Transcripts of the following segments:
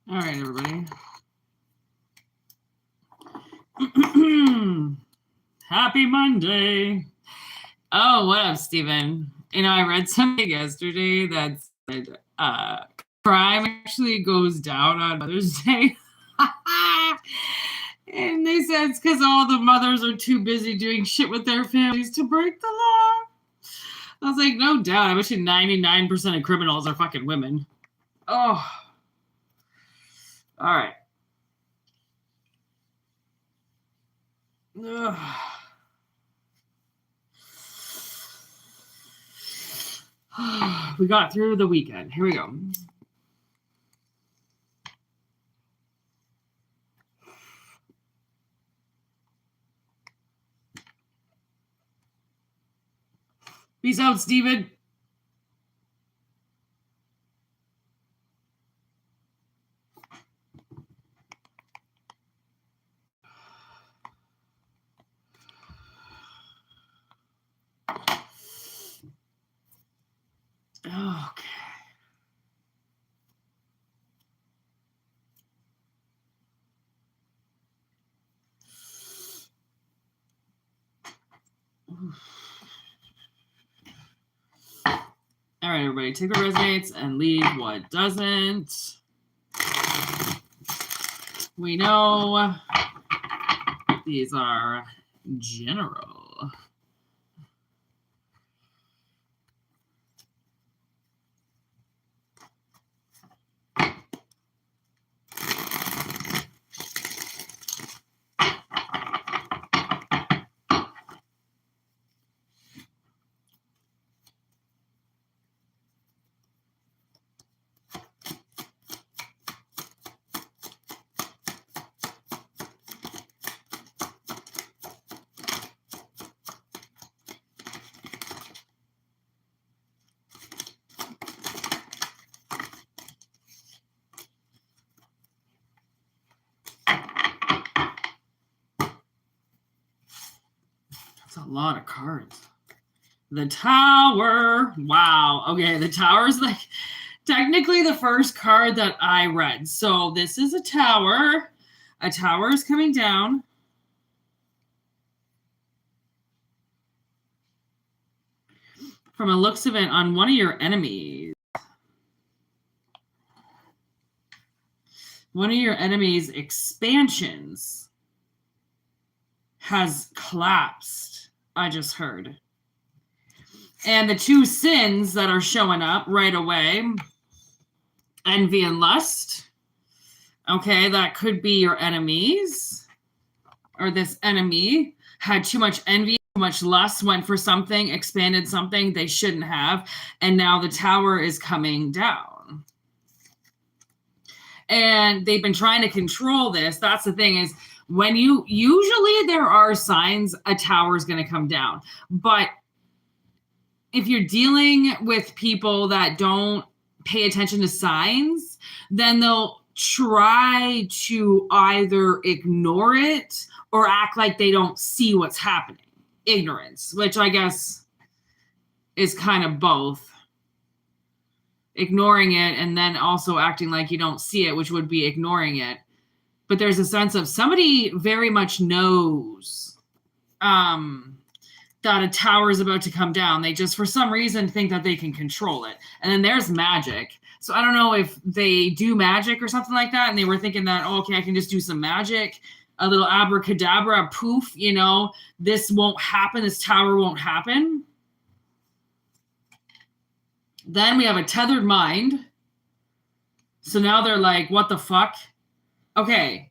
All right, everybody. Happy Monday. Oh, what up, Steven? You know, I read something yesterday that said crime actually goes down on Mother's Day. And they said it's because all the mothers are too busy doing shit with their families to break the law. I was like, no doubt. I bet you 99% of criminals are fucking women. Oh. All right. Ugh. We got through the weekend. Here we go. Peace out, Steven. Okay. All right, everybody, take what resonates and leave what doesn't. We know these are general. A lot of cards. The Tower. Wow. Okay, the Tower is like technically the first card that I read. So this is a tower. A tower is coming down. From a looks of it on one of your enemies. One of your enemies' expansions has collapsed. I just heard. And the two sins that are showing up right away, envy and lust. Okay, that could be your enemies. Or this enemy had too much envy, too much lust, went for something, expanded something they shouldn't have. And now the tower is coming down. And they've been trying to control this. That's the thing is, when usually there are signs a tower is going to come down. But if you're dealing with people that don't pay attention to signs, then they'll try to either ignore it or act like they don't see what's happening. Ignorance, which I guess is kind of both. Ignoring it and then also acting like you don't see it, which would be ignoring it. But there's a sense of somebody very much knows that a tower is about to come down. They just, for some reason, think that they can control it. And then there's magic. So I don't know if they do magic or something like that, and they were thinking that, oh, okay, I can just do some magic, a little abracadabra, poof, you know, this won't happen, this tower won't happen. Then we have a tethered mind. So now they're like, what the fuck? Okay.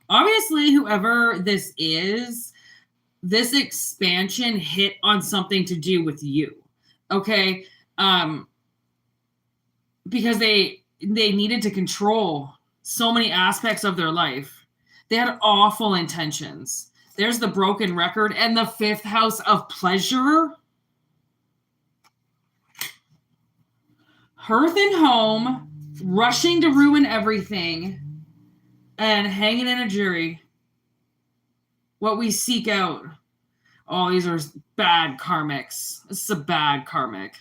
Obviously, whoever this is, this expansion hit on something to do with you. Okay? Because they needed to control so many aspects of their life. They had awful intentions. There's the broken record and the fifth house of pleasure. Hearth and home, rushing to ruin everything, and hanging in a jury. What we seek out. Oh, these are bad karmics. This is a bad karmic.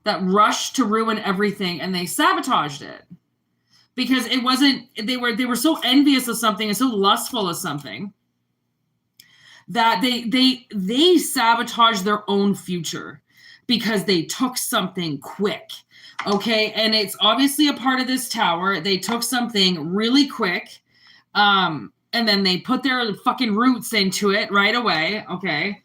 That rushed to ruin everything, and they sabotaged it. Because it wasn't, they were so envious of something and so lustful of something that they sabotaged their own future because they took something quick. Okay, and it's obviously a part of this tower. They took something really quick, and then they put their fucking roots into it right away. Okay,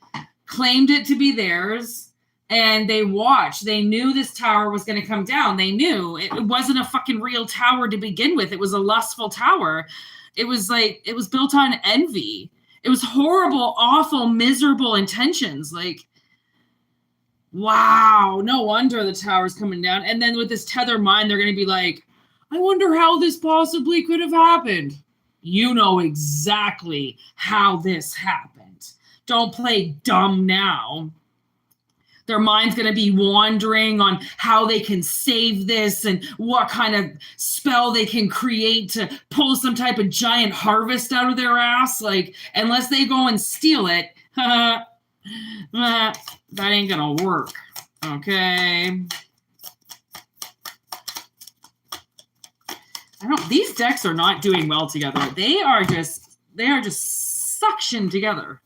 claimed it to be theirs, and they watched. They knew this tower was going to come down. They knew it wasn't a fucking real tower to begin with. It was a lustful tower. It was like, it was built on envy. It was horrible, awful, miserable intentions. Like, wow, no wonder the tower's coming down. And then with this tether mind, they're going to be like, I wonder how this possibly could have happened. You know exactly how this happened. Don't play dumb now. Their mind's going to be wandering on how they can save this and what kind of spell they can create to pull some type of giant harvest out of their ass. Like, unless they go and steal it, that ain't going to work. Okay. These decks are not doing well together. They are just suctioned together.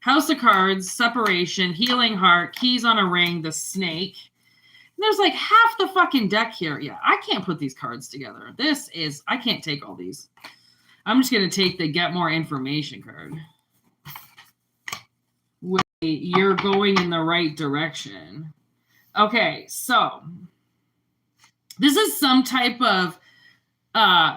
House of Cards, Separation, Healing Heart, Keys on a Ring, the Snake. And there's like half the fucking deck here. Yeah, I can't put these cards together. I can't take all these. I'm just going to take the Get More Information card. Wait, you're going in the right direction. Okay, so this is some type of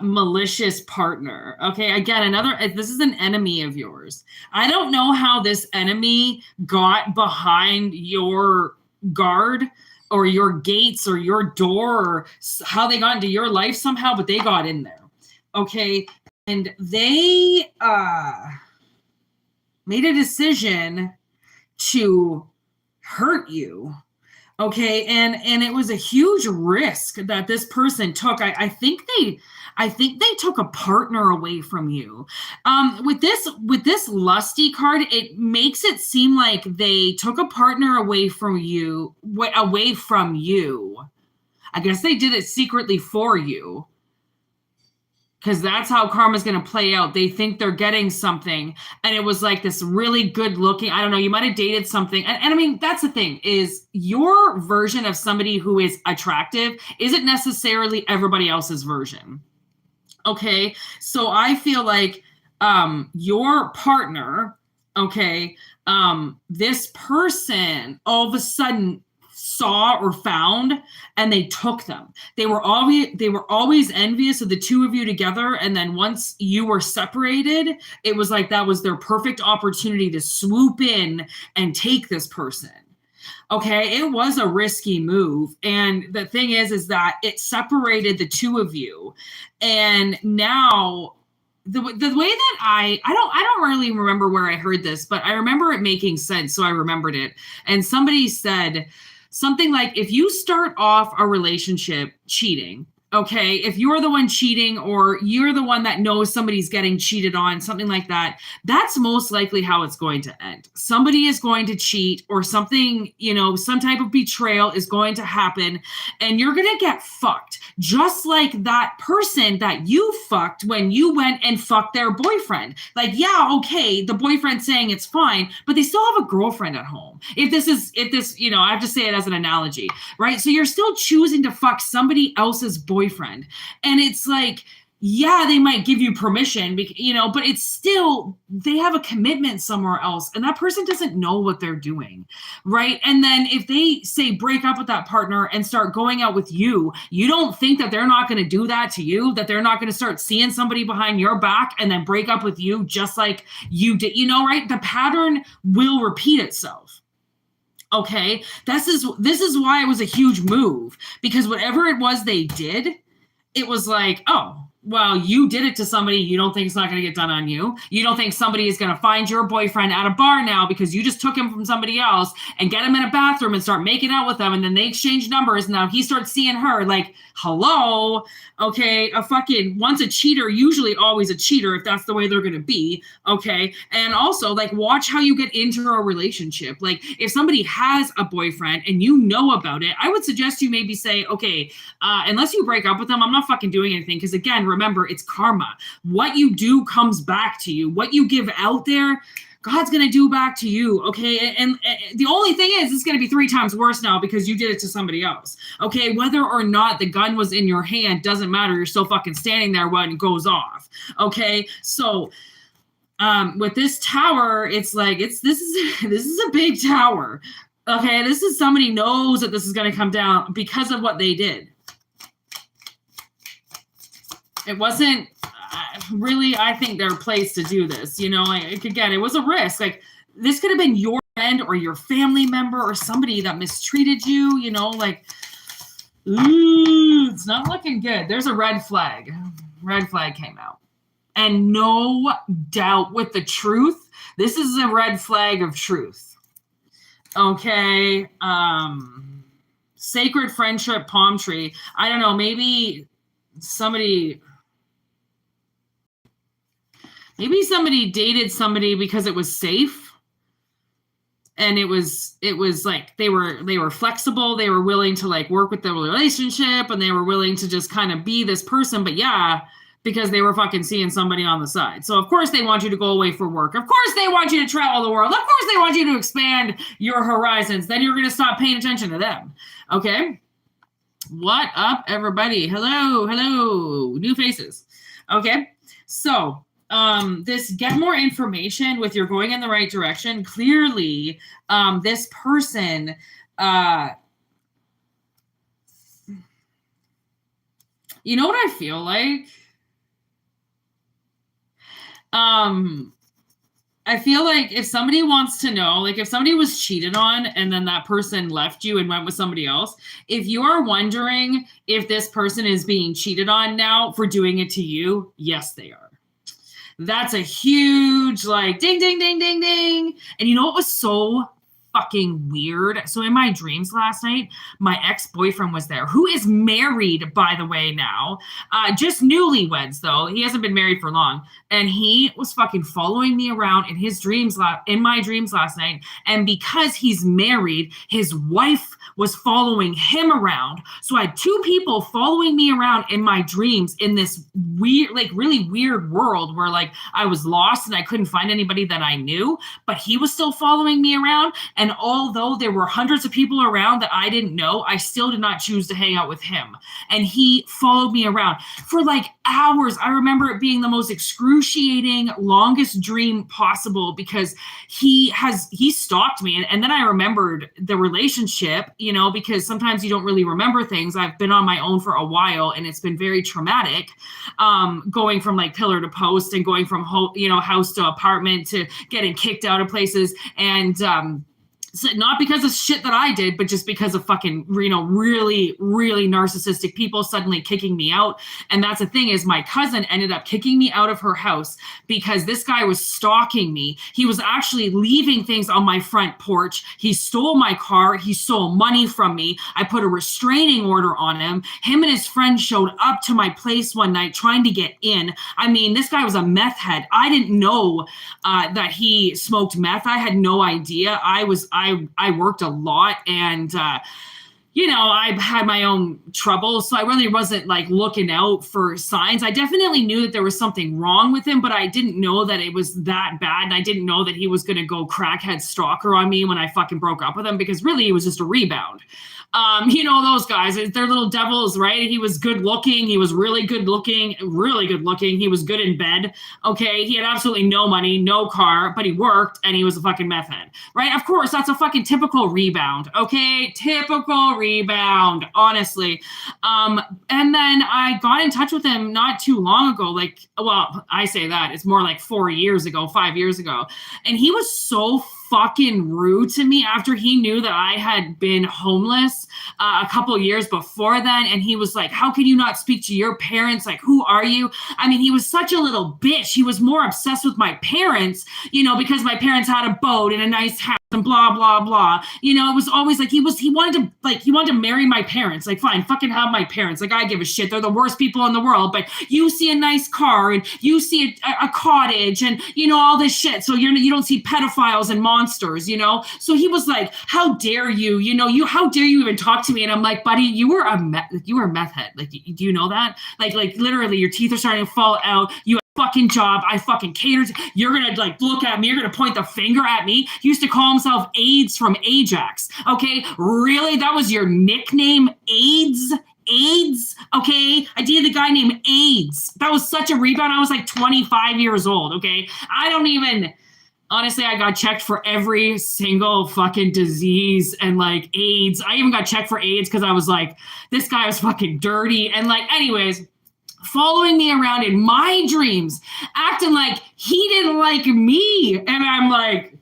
malicious partner. Okay, again, this is an enemy of yours. I don't know how this enemy got behind your guard or your gates or your door or how they got into your life somehow, but they got in there. Okay, and they made a decision to hurt you. Okay, and it was a huge risk that this person took. I think they took a partner away from you. With this lusty card, it makes it seem like they took a partner away from you. I guess they did it secretly for you. Because that's how karma's going to play out. They think they're getting something. And it was like this really good looking, I don't know, you might have dated something. And I mean, that's the thing, is your version of somebody who is attractive isn't necessarily everybody else's version. Okay? So I feel like your partner, okay, this person all of a sudden saw or found, and they took them. They were always envious of the two of you together, and then once you were separated, it was like that was their perfect opportunity to swoop in and take this person. Okay, it was a risky move, and the thing is that it separated the two of you, and now the way that I don't really remember where I heard this, but I remember it making sense, so I remembered it. And somebody said something like, if you start off a relationship cheating, Okay, if you're the one cheating or you're the one that knows somebody's getting cheated on, something like that, that's most likely how it's going to end. Somebody is going to cheat or something, some type of betrayal is going to happen and you're going to get fucked. Just like that person that you fucked when you went and fucked their boyfriend. Like, yeah, okay, the boyfriend's saying it's fine, but they still have a girlfriend at home. If this, I have to say it as an analogy, right? So you're still choosing to fuck somebody else's boyfriend. And it's like, yeah, they might give you permission, but it's still, they have a commitment somewhere else and that person doesn't know what they're doing, right? And then if they say break up with that partner and start going out with you, you don't think that they're not going to do that to you, that they're not going to start seeing somebody behind your back and then break up with you just like you did, right? The pattern will repeat itself. Okay, this is why it was a huge move, because whatever it was they did, it was like, oh, well, you did it to somebody. You don't think it's not going to get done on you. You don't think somebody is going to find your boyfriend at a bar now because you just took him from somebody else and get him in a bathroom and start making out with them. And then they exchange numbers. And now he starts seeing her like, hello. Okay. Once a cheater, usually always a cheater, if that's the way they're going to be. Okay. And also like, watch how you get into a relationship. Like if somebody has a boyfriend and you know about it, I would suggest you maybe say, okay, unless you break up with them, I'm not fucking doing anything. Because again, remember, it's karma. What you do comes back to you. What you give out there, God's going to do back to you, okay? And the only thing is, it's going to be 3 times worse now because you did it to somebody else, okay? Whether or not the gun was in your hand doesn't matter. You're still fucking standing there when it goes off, okay? So with this tower, it's like, this is a big tower, okay? This is somebody knows that this is going to come down because of what they did. It wasn't really, I think, their place to do this. Again, it was a risk. Like, this could have been your friend or your family member or somebody that mistreated you, it's not looking good. There's a red flag. Red flag came out. And no doubt with the truth, this is a red flag of truth. Okay. Sacred friendship palm tree. I don't know, maybe somebody dated somebody because it was safe and it was like they were flexible, they were willing to like work with the relationship and they were willing to just kind of be this person, but yeah, because they were fucking seeing somebody on the side. So of course they want you to go away for work. Of course they want you to travel the world. Of course they want you to expand your horizons. Then you're going to stop paying attention to them. Okay? What up, everybody? Hello. New faces. Okay? So this get more information with you're going in the right direction. Clearly, this person, you know what I feel like? I feel like if somebody wants to know, like if somebody was cheated on and then that person left you and went with somebody else, if you are wondering if this person is being cheated on now for doing it to you, yes, they are. That's a huge like ding, ding, ding, ding, ding. And you know what was so fucking weird? So in my dreams last night, my ex-boyfriend was there, who is married, by the way, now. Just newlyweds, though. He hasn't been married for long. And he was fucking following me around in his dreams, in my dreams last night. And because he's married, his wife was following him around. So I had 2 people following me around in my dreams in this weird, like really weird world where like I was lost and I couldn't find anybody that I knew, but he was still following me around. And although there were hundreds of people around that I didn't know, I still did not choose to hang out with him. And he followed me around for like hours. I remember it being the most excruciating, longest dream possible because he stalked me. And then I remembered the relationship, you know, because sometimes you don't really remember things. I've been on my own for a while and it's been very traumatic, going from like pillar to post and going from house to apartment to getting kicked out of places. And So not because of shit that I did, but just because of fucking, really, really narcissistic people suddenly kicking me out. And that's the thing is my cousin ended up kicking me out of her house because this guy was stalking me. He was actually leaving things on my front porch. He stole my car. He stole money from me. I put a restraining order on him. Him and his friend showed up to my place one night trying to get in. I mean, this guy was a meth head. I didn't know that he smoked meth. I had no idea. I worked a lot and, I had my own trouble. So I really wasn't like looking out for signs. I definitely knew that there was something wrong with him, but I didn't know that it was that bad. And I didn't know that he was going to go crackhead stalker on me when I fucking broke up with him, because really it was just a rebound. Those guys, they're little devils, right? He was good looking. He was really good looking. He was good in bed. Okay. He had absolutely no money, no car, but he worked and he was a fucking meth head, right? Of course, that's a fucking typical rebound. Okay. Typical rebound, honestly. And then I got in touch with him not too long ago. I say that it's more like 5 years ago. And he was so fucking rude to me after he knew that I had been homeless a couple years before then. And he was like, how can you not speak to your parents? Like, who are you? I mean, he was such a little bitch. He was more obsessed with my parents, because my parents had a boat and a nice house and blah, blah, blah. It was always like he wanted to marry my parents. Like, fine, fucking have my parents. Like, I give a shit. They're the worst people in the world. But you see a nice car and you see a cottage and, all this shit. So you don't see pedophiles and monsters, So he was like, how dare you, how dare you even talk to me? And I'm like, buddy, you were a meth head. Like, do you know that? Like literally your teeth are starting to fall out. You fucking job. I fucking catered. You're gonna look at me. You're gonna point the finger at me. He used to call himself AIDS from Ajax. Okay, really? That was your nickname, AIDS? Okay, I dated a guy named AIDS. That was such a rebound. I was like 25 years old. Okay, honestly, I got checked for every single fucking disease and AIDS. I even got checked for AIDS because I was like, this guy was fucking dirty. And anyways, following me around in my dreams, acting like he didn't like me. And I'm like,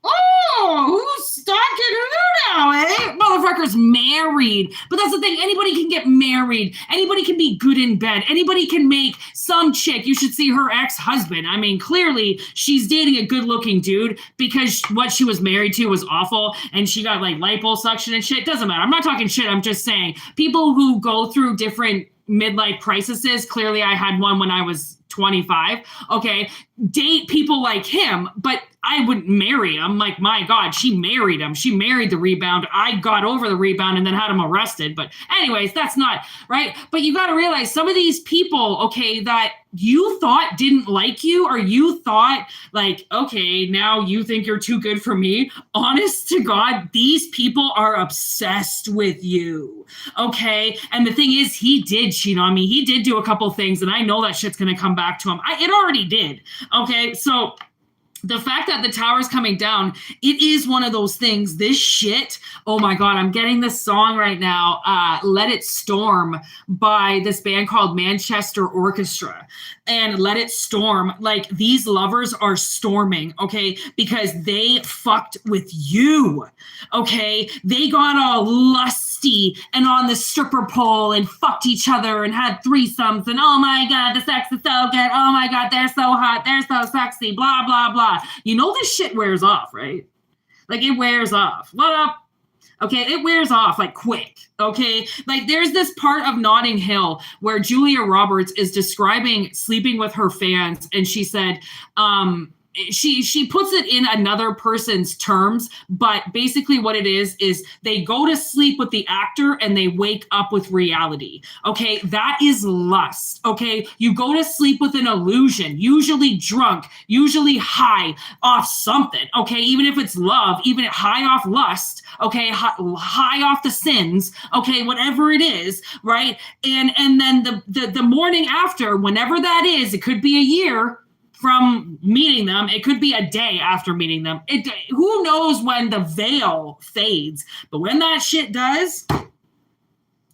oh, who's stalking who now, eh? Motherfucker's married. But that's the thing. Anybody can get married. Anybody can be good in bed. Anybody can make some chick. You should see her ex-husband. I mean, clearly she's dating a good-looking dude because what she was married to was awful and she got liposuction and shit. Doesn't matter. I'm not talking shit. I'm just saying people who go through different midlife crises. Clearly, I had one when I was 25. Okay, date people like him, but I wouldn't marry him. Like, my God, she married him. She married the rebound. I got over the rebound and then had him arrested. But anyways, that's not right. But you got to realize some of these people, okay, that you thought didn't like you, or you thought okay, now you think you're too good for me. Honest to God, these people are obsessed with you. Okay. And the thing is, he did cheat on me. He did do a couple things, and I know that shit's going to come back to him. It already did. Okay. So the fact that the tower's coming down, it is one of those things. This shit, oh my God, I'm getting this song right now, Let It Storm, by this band called Manchester Orchestra. And Let It Storm, these lovers are storming, okay, because they fucked with you, okay? They got all lusty and on the stripper pole and fucked each other and had threesomes and, oh my God, the sex is so good. Oh my God, they're so hot. They're so sexy, blah, blah, blah. This shit wears off, right? It wears off. What up? Okay, it wears off quick. Okay, there's this part of Notting Hill where Julia Roberts is describing sleeping with her fans, and she said, she puts it in another person's terms, but basically what it is they go to sleep with the actor and they wake up with reality. Okay, that is lust. Okay, you go to sleep with an illusion, usually drunk, usually high off something. Okay, even if it's love, even high off lust. Okay, high off the sins. Okay, whatever it is, right? And then the morning after, whenever that is, it could be a year from meeting them. It could be a day after meeting them. Who knows when the veil fades? But when that shit does,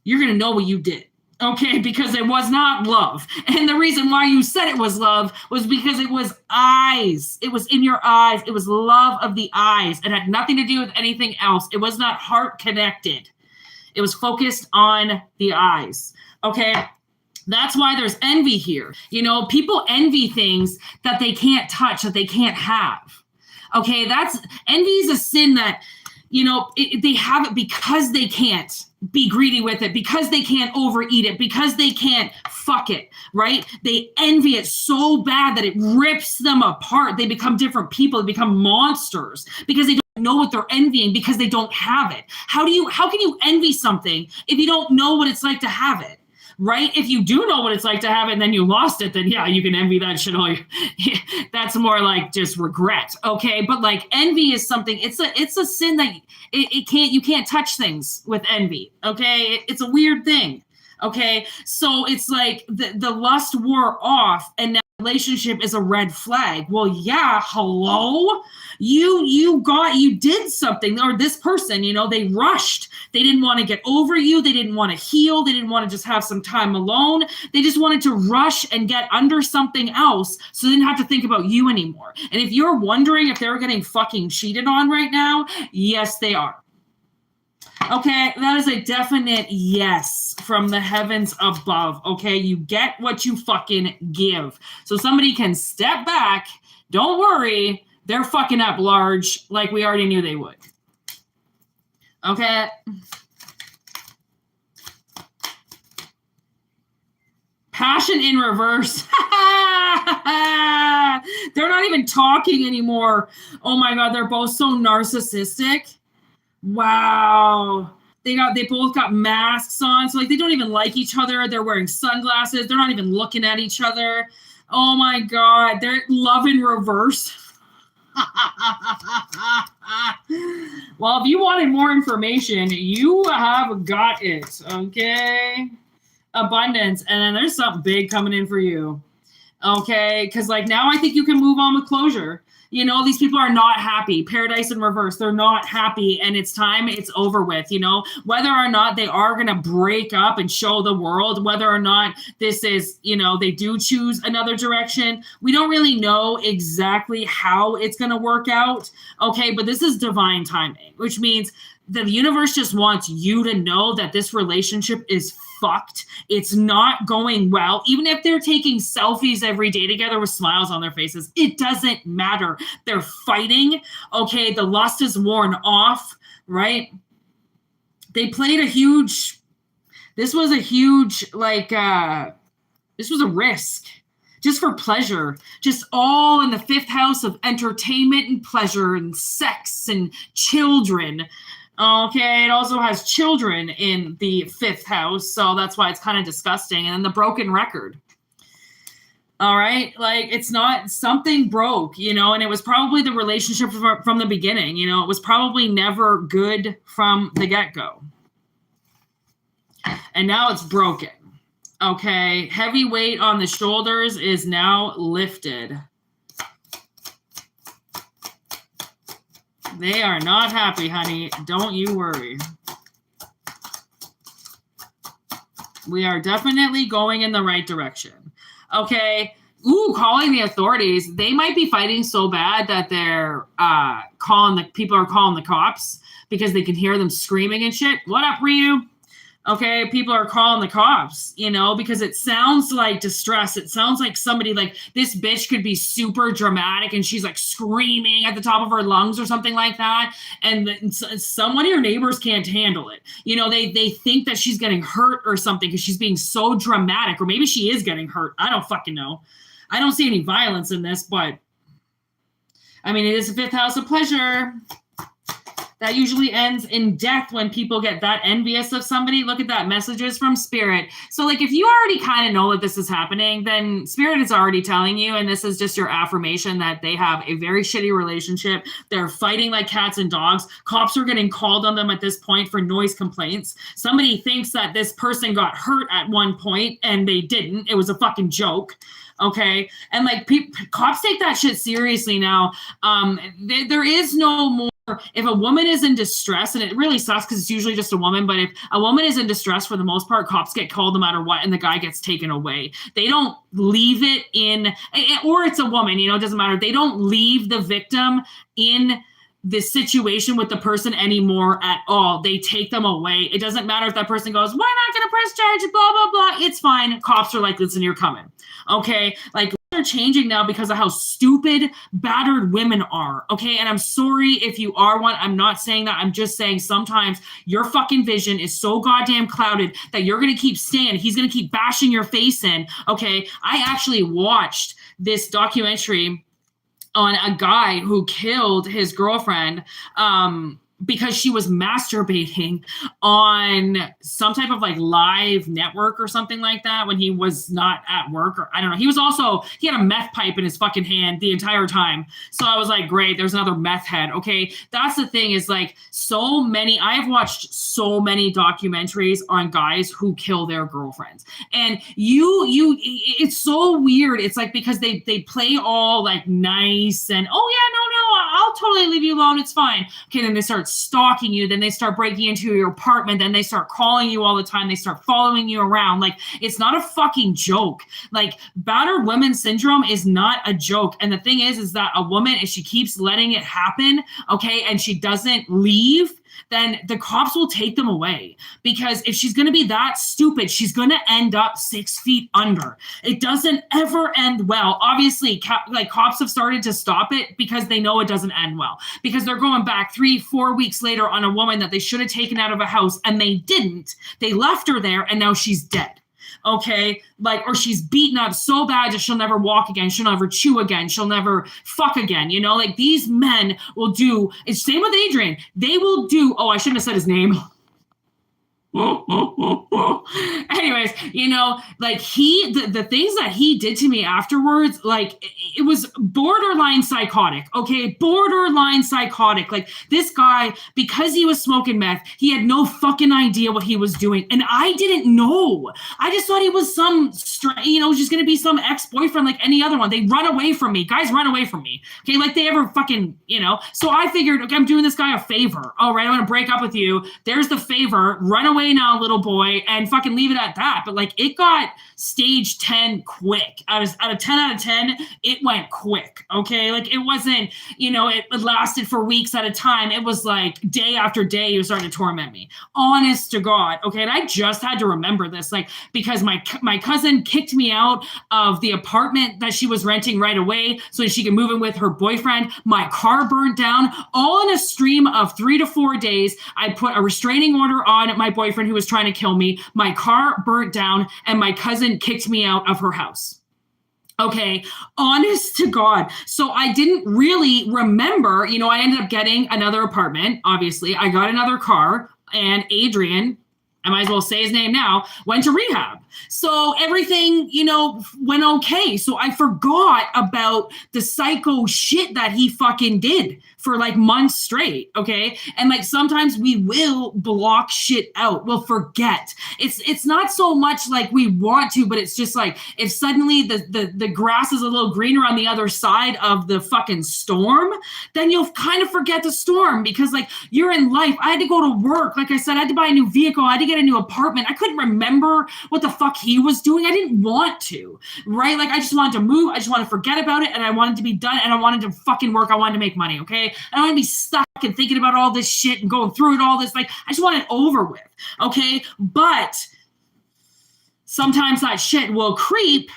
you're going to know what you did. Okay, because it was not love. And the reason why you said it was love was because it was eyes. It was in your eyes. It was love of the eyes. It had nothing to do with anything else. It was not heart connected. It was focused on the eyes. Okay, that's why there's envy here. You know, people envy things that they can't touch, that they can't have. Okay, envy is a sin that, you know, they have it because they can't be greedy with it, because they can't overeat it, because they can't fuck it, right? They envy it so bad that it rips them apart. They become different people. They become monsters because they don't know what they're envying, because they don't have it. How can you envy something if you don't know what it's like to have it? Right? If you do know what it's like to have it and then you lost it, then yeah, you can envy that shit all that's more like just regret. Okay. But like envy is something, it's a sin that you can't touch things with envy. Okay. It's a weird thing. Okay. So it's like the lust wore off and now relationship is a red flag. Well, yeah, hello. You did something, or this person, you know, they rushed. They didn't want to get over you. They didn't want to heal. They didn't want to just have some time alone. They just wanted to rush and get under something else so they didn't have to think about you anymore. And if you're wondering if they're getting fucking cheated on right now, yes, they are. Okay, that is a definite yes from the heavens above. Okay, you get what you fucking give. So somebody can step back. Don't worry. They're fucking up large like we already knew they would. Okay. Passion in reverse. They're not even talking anymore. Oh my God, they're both so narcissistic. Wow. They both got masks on. So like they don't even like each other. They're wearing sunglasses. They're not even looking at each other. Oh my God. They're love in reverse. Well, if you wanted more information, you have got it. Okay. Abundance. And then there's something big coming in for you. Okay. Because like now I think you can move on with closure. You know, these people are not happy. Paradise in reverse. They're not happy. And it's time. It's over with, you know, whether or not they are going to break up and show the world, whether or not this is, you know, they do choose another direction. We don't really know exactly how it's going to work out. Okay. But this is divine timing, which means the universe just wants you to know that this relationship is fucked. It's not going well. Even if they're taking selfies every day together with smiles on their faces, it doesn't matter. They're fighting. Okay, the lust is worn off, right? They played this was a risk just for pleasure, just all in the fifth house of entertainment and pleasure and sex and children. Okay, it also has children in the fifth house, so that's why it's kind of disgusting. And then the broken record. All right, like it's not, something broke, you know, and it was probably the relationship from the beginning, you know, it was probably never good from the get-go. And now it's broken. Okay, heavy weight on the shoulders is now lifted. They are not happy, honey. Don't you worry. We are definitely going in the right direction. Okay. Ooh, calling the authorities. They might be fighting so bad that they're calling the cops because they can hear them screaming and shit. What up, Ryu? Okay, people are calling the cops, you know, because it sounds like distress. It sounds like somebody, like this bitch could be super dramatic and she's like screaming at the top of her lungs or something like that. And one of your neighbors can't handle it. You know, they think that she's getting hurt or something because she's being so dramatic, or maybe she is getting hurt. I don't fucking know. I don't see any violence in this, but I mean, it is the fifth house of pleasure. That usually ends in death when people get that envious of somebody. Look at that, messages from Spirit. So like if you already kind of know that this is happening, then Spirit is already telling you, and this is just your affirmation that they have a very shitty relationship. They're fighting like cats and dogs. Cops are getting called on them at this point for noise complaints. Somebody thinks that this person got hurt at one point and they didn't. It was a fucking joke. Okay. And like cops take that shit seriously now. There is no more, if a woman is in distress, and it really sucks because it's usually just a woman, but if a woman is in distress, for the most part, cops get called no matter what, and the guy gets taken away. They don't leave it in, or it's a woman, you know, it doesn't matter. They don't leave the victim in the situation with the person anymore at all. They take them away. It doesn't matter if that person goes, we're not going to press charges, blah, blah, blah. It's fine. Cops are like, listen, you're coming. Okay. Like, they're changing now because of how stupid battered women are. Okay. And I'm sorry if you are one. I'm not saying that. I'm just saying sometimes your fucking vision is so goddamn clouded that you're going to keep staying. He's going to keep bashing your face in. Okay. I actually watched this documentary on a guy who killed his girlfriend because she was masturbating on some type of like live network or something like that when he was not at work, or I don't know. He had a meth pipe in his fucking hand the entire time. So I was like, great, there's another meth head. Okay. That's the thing, is like I have watched so many documentaries on guys who kill their girlfriends, and it's so weird. It's like, because they play all like nice and, oh yeah, no, I'll totally leave you alone. It's fine. Okay. Then they start stalking you, then they start breaking into your apartment, then they start calling you all the time, they start following you around. Like, it's not a fucking joke. Like, battered women syndrome is not a joke. And the thing is that a woman, if she keeps letting it happen, okay, and she doesn't leave, then the cops will take them away. Because if she's going to be that stupid, she's going to end up 6 feet under. It doesn't ever end well. Obviously, cops have started to stop it because they know it doesn't end well. Because they're going back 3-4 weeks later on a woman that they should have taken out of a house, and they didn't. They left her there, and now she's dead. Okay, like, or she's beaten up so bad that she'll never walk again, she'll never chew again, she'll never fuck again, you know. Like, these men will do, it's same with Adrian, they will do, oh, I shouldn't have said his name. Anyways, you know, like, the things that he did to me afterwards, like, it was borderline psychotic. Okay, borderline psychotic. Like, this guy, because he was smoking meth, he had no fucking idea what he was doing, and I didn't know. I just thought he was some just gonna be some ex-boyfriend like any other one. They run away from me. Guys run away from me. Okay, like they ever fucking, you know. So I figured, okay, I'm doing this guy a favor. All right, I'm gonna break up with you. There's the favor. Run away now, little boy, and fucking leave it at that. But like, it got stage 10 quick. Out of 10 out of 10, it went quick. Okay, like, it wasn't, you know, it lasted for weeks at a time. It was like day after day he was starting to torment me, honest to God. Okay, and I just had to remember this, like, because my cousin kicked me out of the apartment that she was renting right away so she could move in with her boyfriend. My car burnt down, all in a stream of 3 to 4 days. I put a restraining order on my boyfriend who was trying to kill me. My car burnt down, and my cousin kicked me out of her house. Okay, honest to God. So I didn't really remember, you know, I ended up getting another apartment. Obviously, I got another car, and Adrian, I might as well say his name now, went to rehab. So everything, you know, went okay. So I forgot about the psycho shit that he fucking did for like months straight. Okay. And like, sometimes we will block shit out. We'll forget. It's not so much like we want to, but it's just like, if suddenly the grass is a little greener on the other side of the fucking storm, then you'll kind of forget the storm, because like, you're in life. I had to go to work. Like I said, I had to buy a new vehicle. I had to get a new apartment. I couldn't remember what the fuck he was doing. I didn't want to, right? Like, I just wanted to move. I just wanted to forget about it, and I wanted to be done, and I wanted to fucking work. I wanted to make money, okay? I don't want to be stuck and thinking about all this shit and going through it, all this. Like, I just want it over with, okay? But sometimes that shit will creep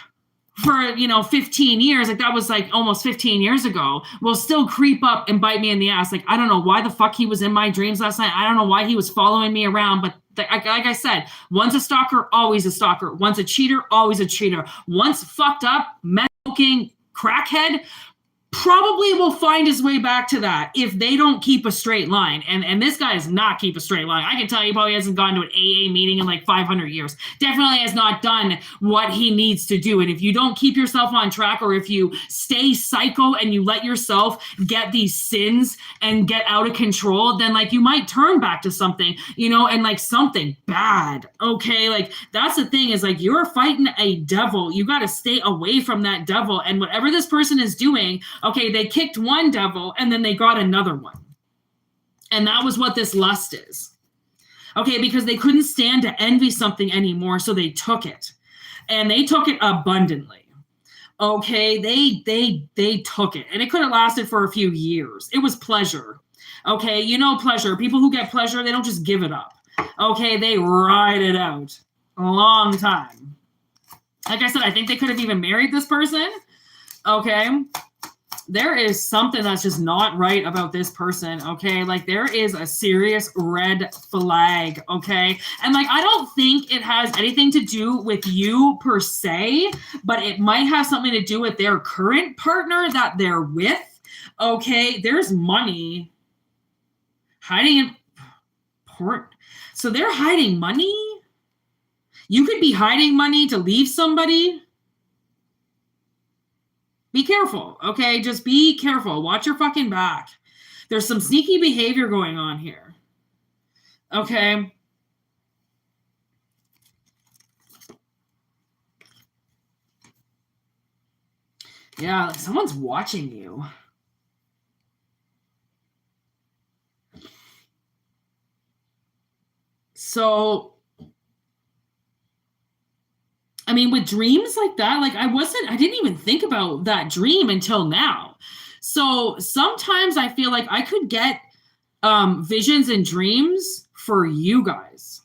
for, 15 years. Like, that was like almost 15 years ago, will still creep up and bite me in the ass. Like, I don't know why the fuck he was in my dreams last night. I don't know why he was following me around, but like I said, once a stalker, always a stalker. Once a cheater, always a cheater. Once fucked up, meth-smoking crackhead, probably will find his way back to that if they don't keep a straight line. And this guy does not keep a straight line. I can tell you probably hasn't gone to an AA meeting in like 500 years. Definitely has not done what he needs to do. And if you don't keep yourself on track, or if you stay psycho and you let yourself get these sins and get out of control, then like you might turn back to something, you know, and like something bad. Okay. Like that's the thing, is like you're fighting a devil. You got to stay away from that devil. And whatever this person is doing, okay, they kicked one devil and then they got another one. And that was what this lust is. Okay, because they couldn't stand to envy something anymore, so they took it. And they took it abundantly. Okay, they took it. And it could have lasted for a few years. It was pleasure. Okay, you know pleasure. People who get pleasure, they don't just give it up. Okay, they ride it out a long time. Like I said, I think they could have even married this person. Okay. There is something that's just not right about this person, okay? Like, there is a serious red flag, okay? And, like, I don't think it has anything to do with you per se, but it might have something to do with their current partner that they're with, okay? There's money hiding in port. So they're hiding money? You could be hiding money to leave somebody. Be careful, okay? Just be careful. Watch your fucking back. There's some sneaky behavior going on here, okay? Yeah, someone's watching you. So, I mean, with dreams like that, like I didn't even think about that dream until now. So sometimes I feel like I could get visions and dreams for you guys,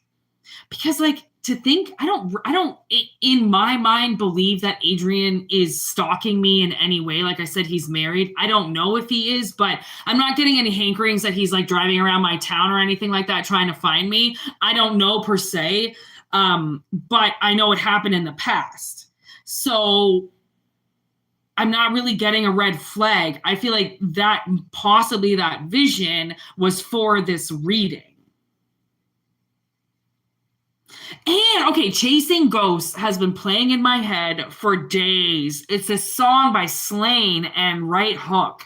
because like to think, I don't in my mind believe that Adrian is stalking me in any way. Like I said, he's married. I don't know if he is, but I'm not getting any hankerings that he's like driving around my town or anything like that trying to find me. I don't know per se. But I know it happened in the past. So I'm not really getting a red flag. I feel like that possibly that vision was for this reading. And okay, Chasing Ghosts has been playing in my head for days. It's a song by Slain and Right Hook.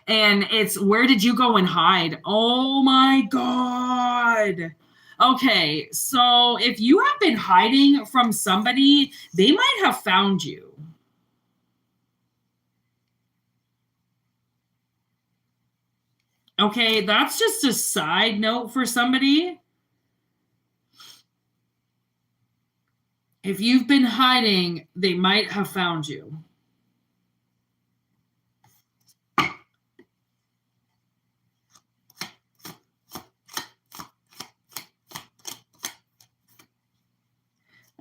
And it's Where Did You Go and Hide? Oh my God. Okay, so if you have been hiding from somebody, they might have found you. Okay, that's just a side note for somebody. If you've been hiding, they might have found you.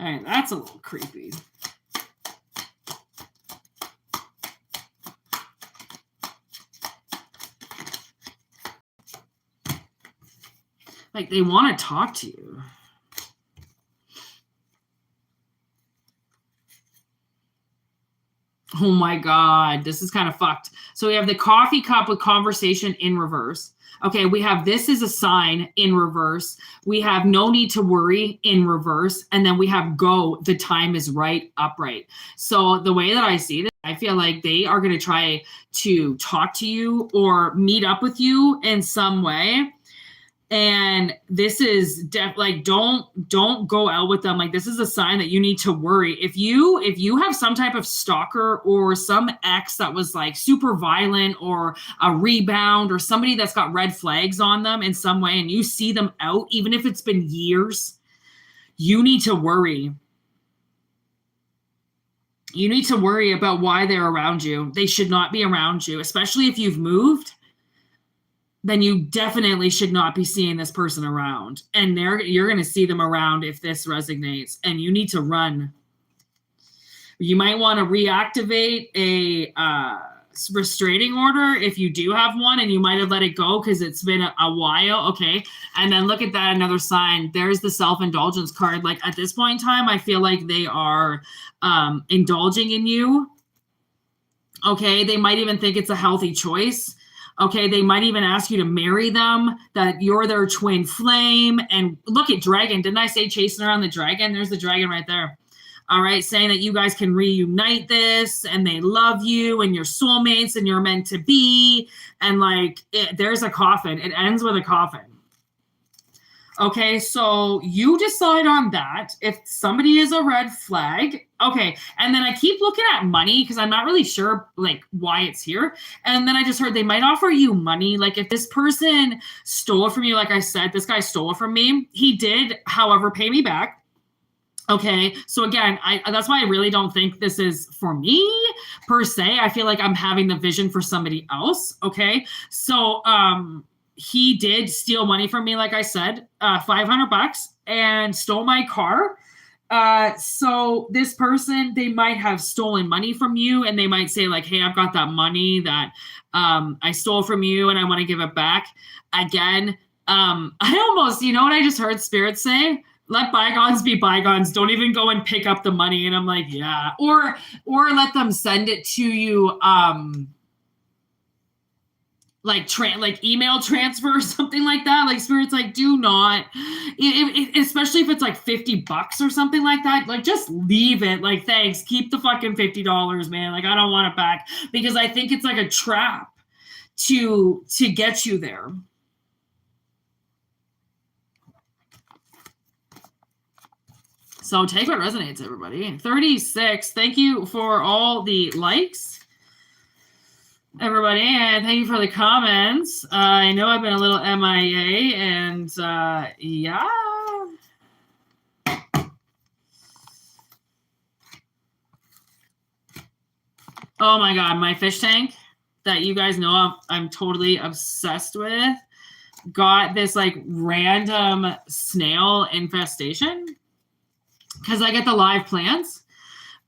All right, that's a little creepy. Like, they want to talk to you. Oh my God, this is kind of fucked. So we have the coffee cup with conversation in reverse. Okay, we have this is a sign in reverse. We have no need to worry in reverse. And then we have go, the time is right, upright. So the way that I see this, I feel like they are going to try to talk to you or meet up with you in some way. And this is like, don't go out with them. Like, this is a sign that you need to worry. If you have some type of stalker or some ex that was like super violent or a rebound or somebody that's got red flags on them in some way, and you see them out, even if it's been years, you need to worry. You need to worry about why they're around you. They should not be around you, especially if you've moved. Then you definitely should not be seeing this person around. And you're going to see them around if this resonates. And you need to run. You might want to reactivate a restraining order if you do have one, and you might have let it go because it's been a while. Okay. And then look at that, another sign. There's the self-indulgence card. Like, at this point in time, I feel like they are indulging in you. Okay, they might even think it's a healthy choice. Okay, they might even ask you to marry them, that you're their twin flame. And look at dragon. Didn't I say chasing around the dragon? There's the dragon right there. All right, saying that you guys can reunite this and they love you and you're soulmates and you're meant to be. And like, there's a coffin. It ends with a coffin. Okay, so you decide on that. If somebody is a red flag, okay. And then I keep looking at money because I'm not really sure like why it's here. And then I just heard they might offer you money. Like if this person stole from you, like I said, this guy stole from me. He did, however, pay me back. Okay, so again, that's why I really don't think this is for me per se. I feel like I'm having the vision for somebody else. Okay, so he did steal money from me, like I said, $500 and stole my car. So this person, they might have stolen money from you and they might say like, hey, I've got that money that I stole from you and I want to give it back. Again, I almost, you know what I just heard Spirit say? Let bygones be bygones. Don't even go and pick up the money. And I'm like, yeah. Or let them send it to you, like email transfer or something like that. Like Spirit's like, do not, especially if it's like $50 or something like that. Like just leave it. Like, thanks. Keep the fucking $50, man. Like I don't want it back because I think it's like a trap to get you there. So take what resonates, everybody. 36. Thank you for all the likes, everybody, and thank you for the comments. I know I've been a little MIA, and yeah. Oh my God, my fish tank that you guys know I'm totally obsessed with got this like random snail infestation. Because I get the live plants.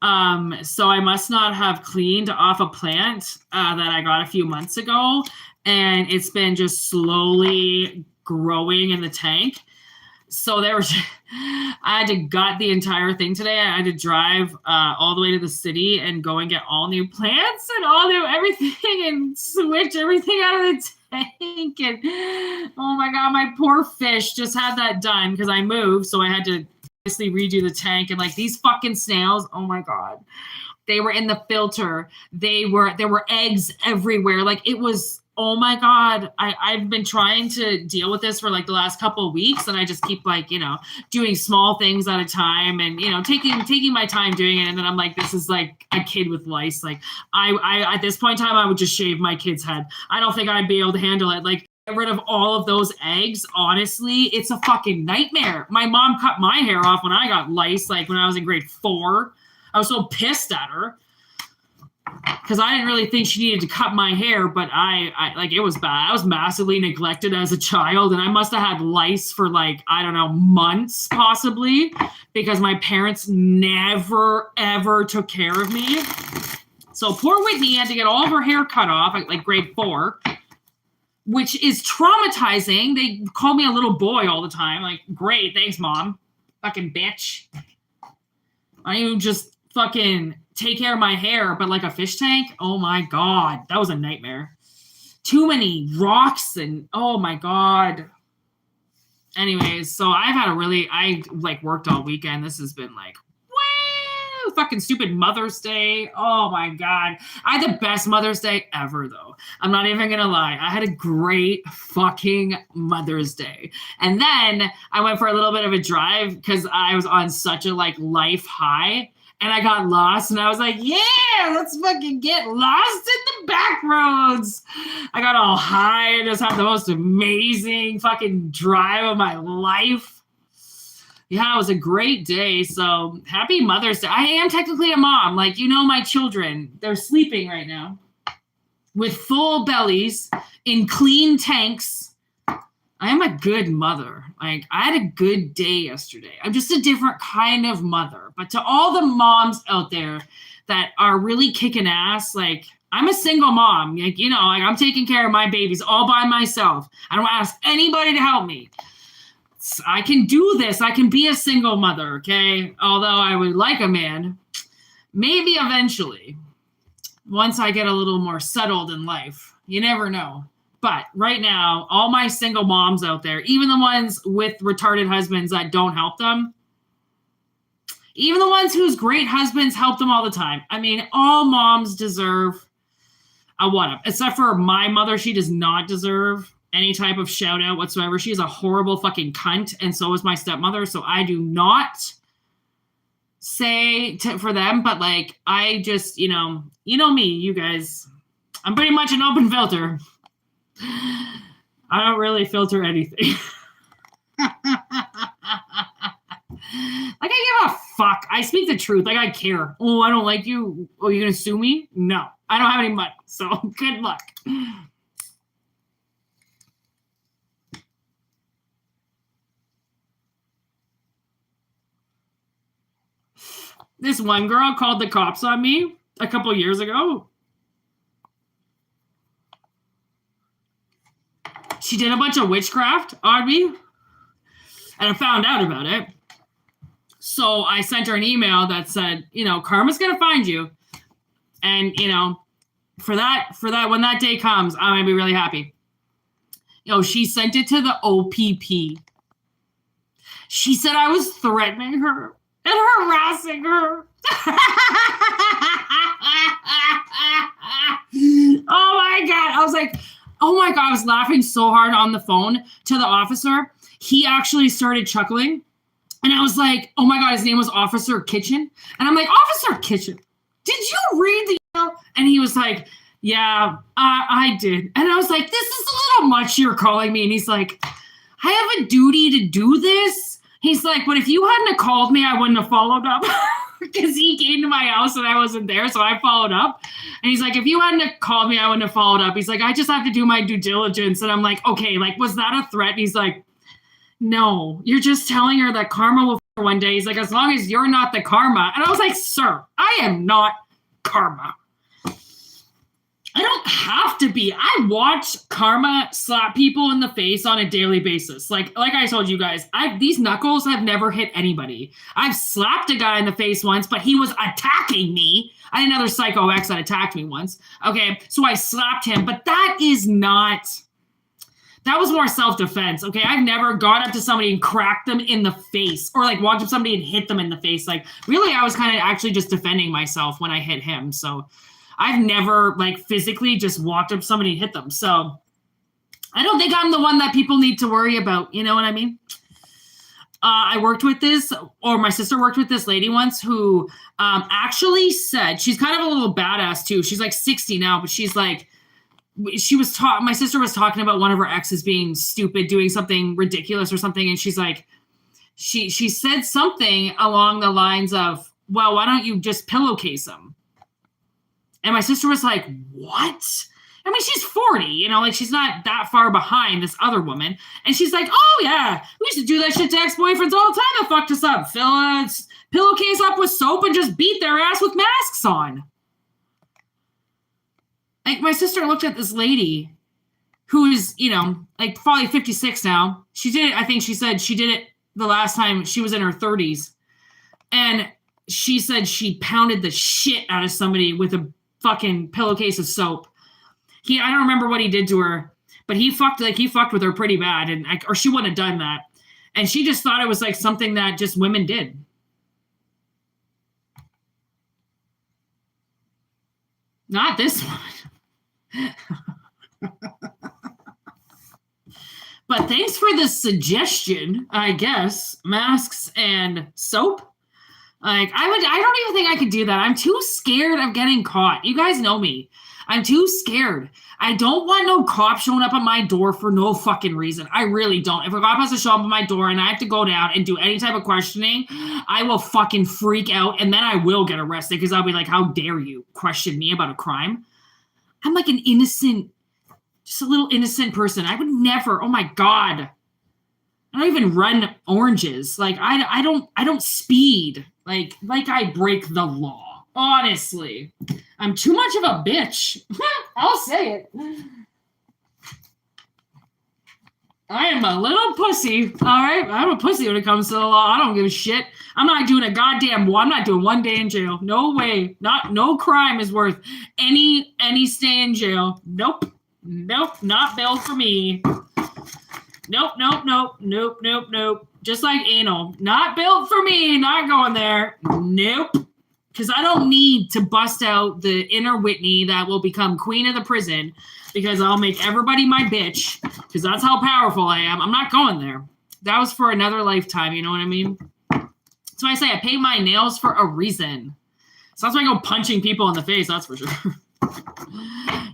So I must not have cleaned off a plant that I got a few months ago. And it's been just slowly growing in the tank. So I had to gut the entire thing today. I had to drive all the way to the city and go and get all new plants and all new everything and switch everything out of the tank. And oh my God, my poor fish just had that done because I moved. So I had to redo the tank, and like these fucking snails, oh my God, they were in the filter. There were eggs everywhere. Like it was, oh my God. I've been trying to deal with this for like the last couple of weeks, and I just keep like, doing small things at a time and, taking my time doing it. And then I'm like, this is like a kid with lice. Like I at this point in time, I would just shave my kid's head. I don't think I'd be able to handle it. Like, get rid of all of those eggs. Honestly, it's a fucking nightmare. My mom cut my hair off when I got lice, like when I was in grade 4. I was so pissed at her because I didn't really think she needed to cut my hair, but I like, it was bad. I was massively neglected as a child, and I must have had lice for like, I don't know, months possibly, because my parents never ever took care of me. So poor Whitney had to get all of her hair cut off at like grade 4. Which is traumatizing. They call me a little boy all the time. Like, great, thanks, Mom. Fucking bitch. I even just fucking take care of my hair, but like a fish tank? Oh my God, that was a nightmare. Too many rocks and oh my God. Anyways, so I like worked all weekend. This has been like, fucking stupid Mother's Day. Oh my God. I had the best Mother's Day ever though. I'm not even gonna lie. I had a great fucking Mother's Day. And then I went for a little bit of a drive because I was on such a like life high and I got lost and I was like, yeah, let's fucking get lost in the back roads. I got all high and just had the most amazing fucking drive of my life. Yeah, it was a great day. So happy Mother's Day. I am technically a mom. Like, my children, they're sleeping right now with full bellies in clean tanks. I am a good mother. Like, I had a good day yesterday. I'm just a different kind of mother. But to all the moms out there that are really kicking ass, like, I'm a single mom. Like, like I'm taking care of my babies all by myself. I don't ask anybody to help me. I can do this. I can be a single mother, okay? Although I would like a man. Maybe eventually. once I get a little more settled in life. You never know. But right now, all my single moms out there, even the ones with retarded husbands that don't help them, even the ones whose great husbands help them all the time. I mean, all moms deserve a one-up, except for my mother. She does not deserve any type of shout out whatsoever. She is a horrible fucking cunt, and so is my stepmother. So I do not say for them, but like, I just, you know me, you guys, I'm pretty much an open filter. I don't really filter anything. Like, I give a fuck. I speak the truth. Like, I care. Oh, I don't like you. Oh, you're gonna sue me? No, I don't have any money. So good luck. This one girl called the cops on me a couple years ago. She did a bunch of witchcraft on me, and I found out about it. So I sent her an email that said, you know, karma's gonna find you, and you know, for that, when that day comes, I'm gonna be really happy. You know, she sent it to the OPP. She said I was threatening her and harassing her. Oh my God. I was like, oh my God. I was laughing so hard on the phone to the officer. He actually started chuckling. And I was like, oh my God, his name was Officer Kitchen. And I'm like, Officer Kitchen, did you read the email? And he was like, yeah, I did. And I was like, this is a little much you're calling me. And he's like, I have a duty to do this. He's like, but if you hadn't called me, I wouldn't have followed up. Because he came to my house and I wasn't there, so I followed up. And he's like, if you hadn't called me, I wouldn't have followed up. He's like, I just have to do my due diligence. And I'm like, okay, like, was that a threat? And he's like, no, you're just telling her that karma will one day. He's like, as long as you're not the karma. And I was like, sir, I am not karma. I don't have to be. I watch karma slap people in the face on a daily basis. Like I told you guys, these knuckles have never hit anybody. I've slapped a guy in the face once, but he was attacking me. I had another psycho ex that attacked me once. Okay, so I slapped him, but that was more self-defense. Okay, I've never gone up to somebody and cracked them in the face, or like walked up to somebody and hit them in the face. Like, really, I was kind of actually just defending myself when I hit him. So I've never like physically just walked up to somebody and hit them. So I don't think I'm the one that people need to worry about. You know what I mean? I worked with this, or my sister worked with this lady once who actually said, she's kind of a little badass too. She's like 60 now, but she's like, my sister was talking about one of her exes being stupid, doing something ridiculous or something. And she's like, she said something along the lines of, well, why don't you just pillowcase him? And my sister was like, what? I mean, she's 40, you know, like she's not that far behind this other woman. And she's like, oh yeah, we used to do that shit to ex-boyfriends all the time that fucked us up. Fill a pillowcase up with soap and just beat their ass with masks on. Like, my sister looked at this lady who is, you know, like probably 56 now. She did it, I think she said she did it the last time she was in her 30s. And she said she pounded the shit out of somebody with a fucking pillowcase of soap. I don't remember what he did to her, but he fucked with her pretty bad, or she wouldn't have done that. And she just thought it was like something that just women did. Not this one. But thanks for the suggestion, I guess. Masks and soap. Like, I don't even think I could do that. I'm too scared of getting caught. You guys know me. I'm too scared. I don't want no cop showing up at my door for no fucking reason. I really don't. If a cop has to show up at my door and I have to go down and do any type of questioning, I will fucking freak out, and then I will get arrested because I'll be like, how dare you question me about a crime? I'm like an innocent, just a little innocent person. I would never, oh my God. I don't even run oranges. Like, I don't speed. Like I break the law. Honestly. I'm too much of a bitch. I'll say it. I am a little pussy, all right? I'm a pussy when it comes to the law. I don't give a shit. I'm not doing a goddamn, I'm not doing 1 day in jail. No way. No crime is worth any stay in jail. Nope. Not bail for me. Nope. Just like anal. Not built for me. Not going there. Nope. Because I don't need to bust out the inner Whitney that will become queen of the prison, because I'll make everybody my bitch, because that's how powerful I am. I'm not going there. That was for another lifetime, you know what I mean? That's why I say I paint my nails for a reason. So that's why I go punching people in the face, that's for sure.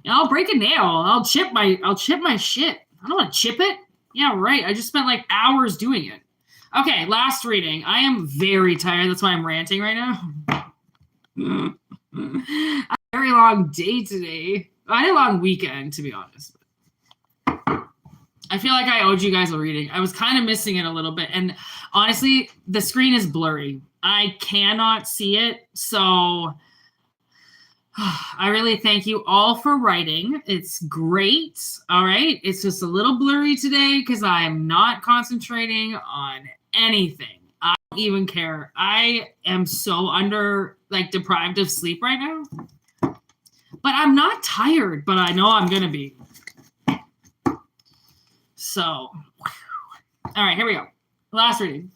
I'll break a nail. I'll chip my shit. I don't want to chip it. Yeah, right. I just spent like hours doing it. Okay, last reading. I am very tired. That's why I'm ranting right now. A very long day today. I had a long weekend, to be honest. I feel like I owed you guys a reading. I was kind of missing it a little bit. And honestly, the screen is blurry. I cannot see it. So I really thank you all for writing. It's great. All right. It's just a little blurry today because I'm not concentrating on anything. I don't even care. I am so deprived of sleep right now. But I'm not tired, but I know I'm going to be. So, all right, here we go. Last reading.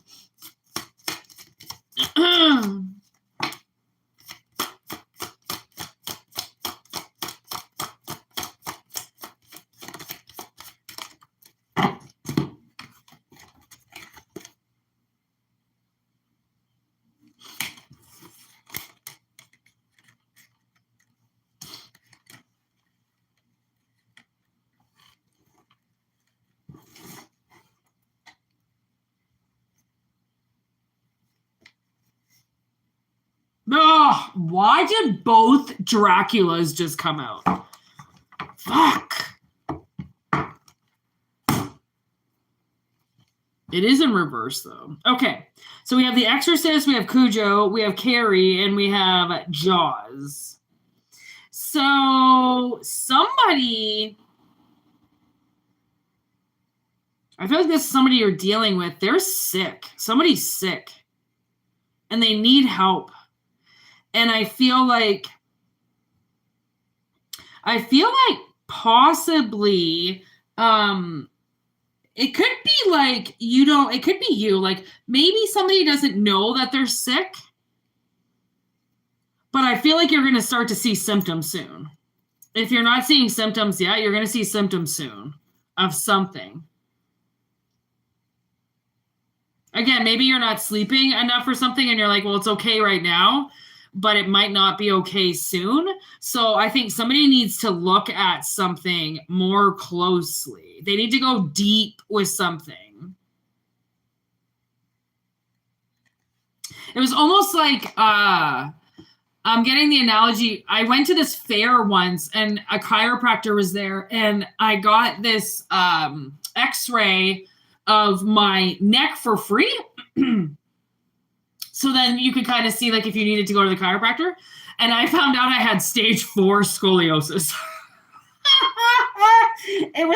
Oh, why did both Draculas just come out? Fuck. It is in reverse, though. Okay, so we have The Exorcist, we have Cujo, we have Carrie, and we have Jaws. So somebody... I feel like this is somebody you're dealing with. They're sick. Somebody's sick. And they need help. And I feel like possibly it could be like it could be you. Like maybe somebody doesn't know that they're sick, but I feel like you're going to start to see symptoms soon. If you're not seeing symptoms yet, you're going to see symptoms soon of something. Again, maybe you're not sleeping enough or something and you're like, well, it's okay right now, but it might not be okay soon. So I think somebody needs to look at something more closely. They need to go deep with something. It was almost like, I'm getting the analogy. I went to this fair once and a chiropractor was there and I got this x-ray of my neck for free. So then you could kind of see like if you needed to go to the chiropractor. And I found out I had stage 4 scoliosis. It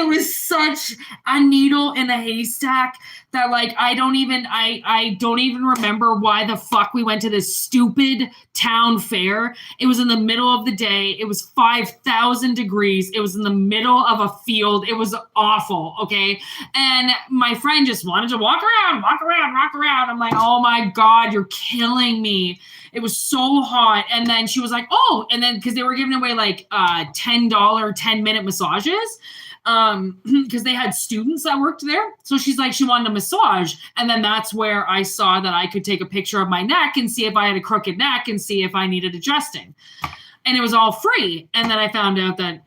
was such a needle in a haystack that like I don't even remember why the fuck we went to this stupid town fair. It was in the middle of the day. It was 5,000 degrees. It was in the middle of a field. It was awful, okay? And my friend just wanted to walk around. I'm like, oh my God, you're killing me. It was so hot. And then she was like, oh, and then because they were giving away like $10 10-minute massages because they had students that worked there. So she's like, she wanted a massage. And then that's where I saw that I could take a picture of my neck and see if I had a crooked neck and see if I needed adjusting. And it was all free. And then I found out that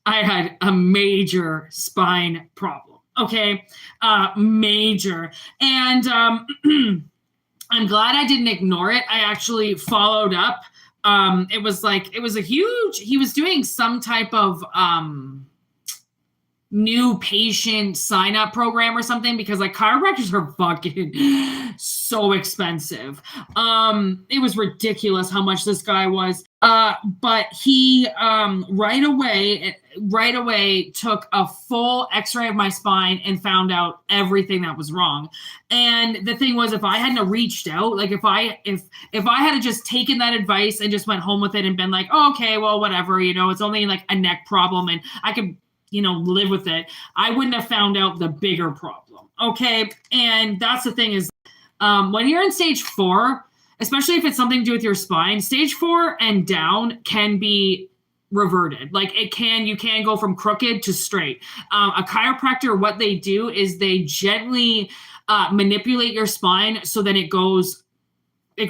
I had a major spine problem. Okay. Major. And I'm glad I didn't ignore it. I actually followed up. It was he was doing some type of new patient sign up program or something because like chiropractors are fucking so expensive. It was ridiculous how much this guy was. But he right away took a full x-ray of my spine and found out everything that was wrong. And the thing was, if I hadn't reached out, like if I had just taken that advice and just went home with it and been like, oh, okay, well, whatever, it's only like a neck problem and I could, live with it, I wouldn't have found out the bigger problem. Okay. And that's the thing is, when you're in stage 4, especially if it's something to do with your spine, stage 4 and down can be reverted. Like you can go from crooked to straight. A chiropractor, what they do is they gently manipulate your spine so that it goes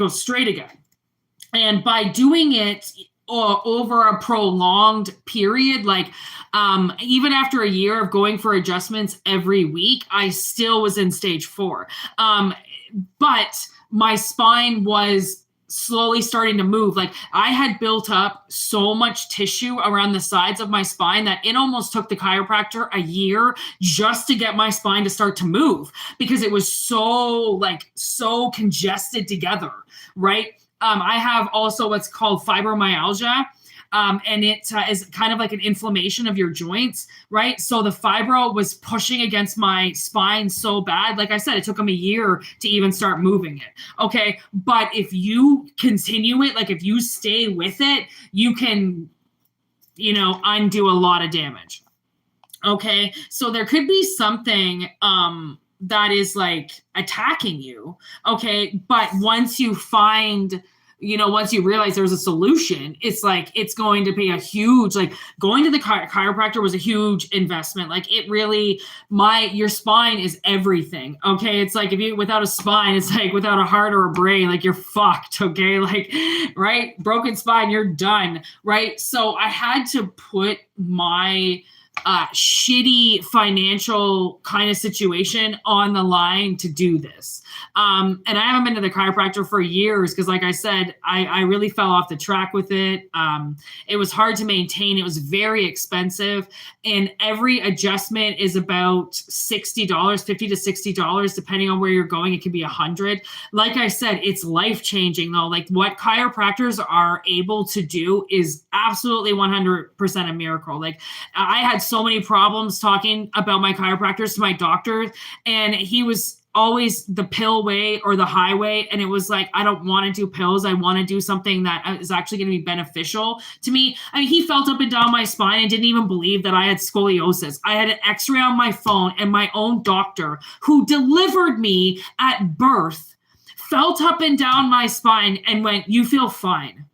straight again. And by doing it over a prolonged period, like even after a year of going for adjustments every week, I still was in stage 4. But my spine was slowly starting to move. Like I had built up so much tissue around the sides of my spine that it almost took the chiropractor a year just to get my spine to start to move because it was so congested together, right? I have also what's called fibromyalgia. And it is kind of like an inflammation of your joints, right? So the fibro was pushing against my spine so bad. Like I said, it took them a year to even start moving it. Okay. But if you continue it, like if you stay with it, you can, undo a lot of damage. Okay. So there could be something, that is like attacking you. Okay. But once you realize there's a solution, it's like, it's going to be a huge, like going to the chiropractor was a huge investment. Like it really, your spine is everything. Okay. It's like, without a spine, it's like without a heart or a brain, like you're fucked. Okay. Like, right. Broken spine, you're done. Right. So I had to put my shitty financial kind of situation on the line to do this. And I haven't been to the chiropractor for years because, like I said, I really fell off the track with it. It was hard to maintain. It was very expensive. And every adjustment is about $60, $50 to $60, depending on where you're going. It could be $100. Like I said, it's life-changing though. Like what chiropractors are able to do is absolutely 100% a miracle. Like I had so many problems talking about my chiropractors to my doctor, and he was always the pill way or the highway. And it was like, I don't want to do pills. I want to do something that is actually going to be beneficial to me. I mean, he felt up and down my spine and didn't even believe that I had scoliosis. I had an x-ray on my phone, and my own doctor who delivered me at birth felt up and down my spine and went, "You feel fine."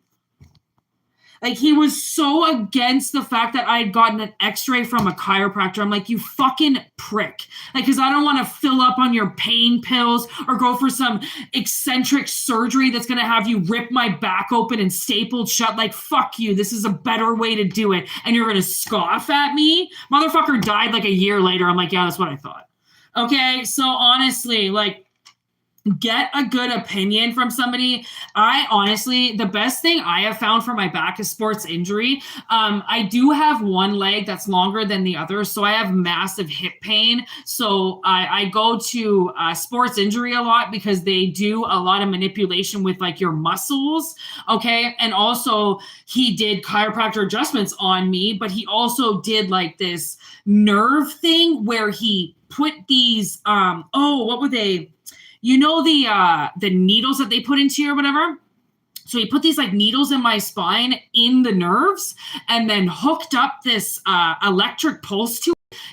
Like he was so against the fact that I had gotten an x-ray from a chiropractor. I'm like, you fucking prick. Like, because I don't want to fill up on your pain pills or go for some eccentric surgery that's going to have you rip my back open and stapled shut. Like, fuck you. This is a better way to do it. And you're going to scoff at me? Motherfucker died like a year later. I'm like, yeah, that's what I thought. Okay. So honestly, like, get a good opinion from somebody. The best thing I have found for my back is sports injury. I do have one leg that's longer than the other, so I have massive hip pain. So I go to sports injury a lot because they do a lot of manipulation with like your muscles. Okay. And also he did chiropractor adjustments on me, but he also did like this nerve thing where he put these, what were they? The needles that they put into you or whatever. So he put these like needles in my spine in the nerves and then hooked up this electric pulse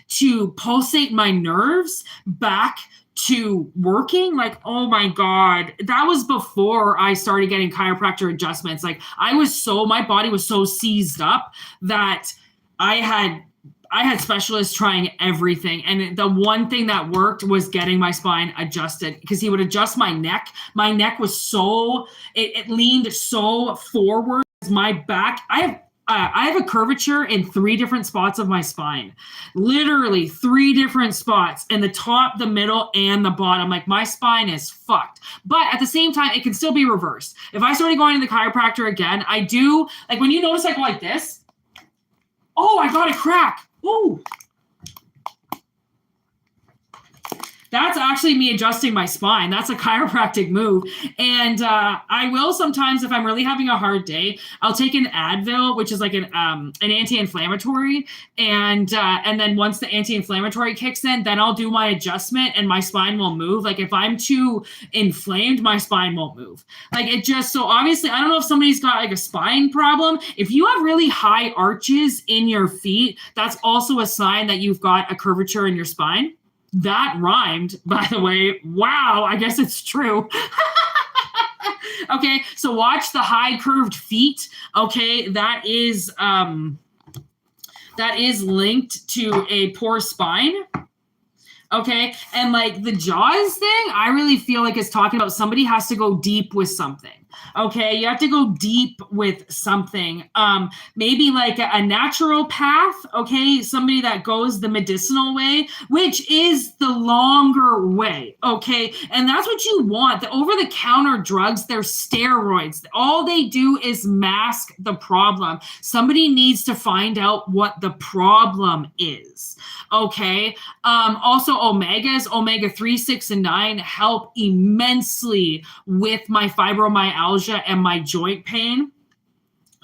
to pulsate my nerves back to working. Like, oh my God, that was before I started getting chiropractor adjustments. Like my body was so seized up that I had specialists trying everything. And the one thing that worked was getting my spine adjusted because he would adjust my neck. My neck was it leaned so forward. My back, I have a curvature in 3 different spots of my spine, literally 3 different spots in the top, the middle, and the bottom. Like my spine is fucked, but at the same time, it can still be reversed. If I started going to the chiropractor again, I do like when you notice I go like this, oh, I got a crack. Oh, That's actually me adjusting my spine. That's a chiropractic move. And I will sometimes, if I'm really having a hard day, I'll take an Advil, which is like an anti-inflammatory. And then once the anti-inflammatory kicks in, then I'll do my adjustment and my spine will move. Like if I'm too inflamed, my spine won't move. Like it just, so obviously, I don't know if somebody's got like a spine problem. If you have really high arches in your feet, that's also a sign that you've got a curvature in your spine. That rhymed, by the way. Wow, I guess it's true. Okay, so watch the high curved feet. Okay, that is linked to a poor spine. Okay, and like the jaws thing, I really feel like it's talking about somebody has to go deep with something. Okay, you have to go deep with something. Maybe like a naturopath, okay? Somebody that goes the medicinal way, which is the longer way, okay? And that's what you want. The over-the-counter drugs, they're steroids. All they do is mask the problem. Somebody needs to find out what the problem is, okay? Also, omegas, omega-3, 6, and 9 help immensely with my fibromyalgia and my joint pain.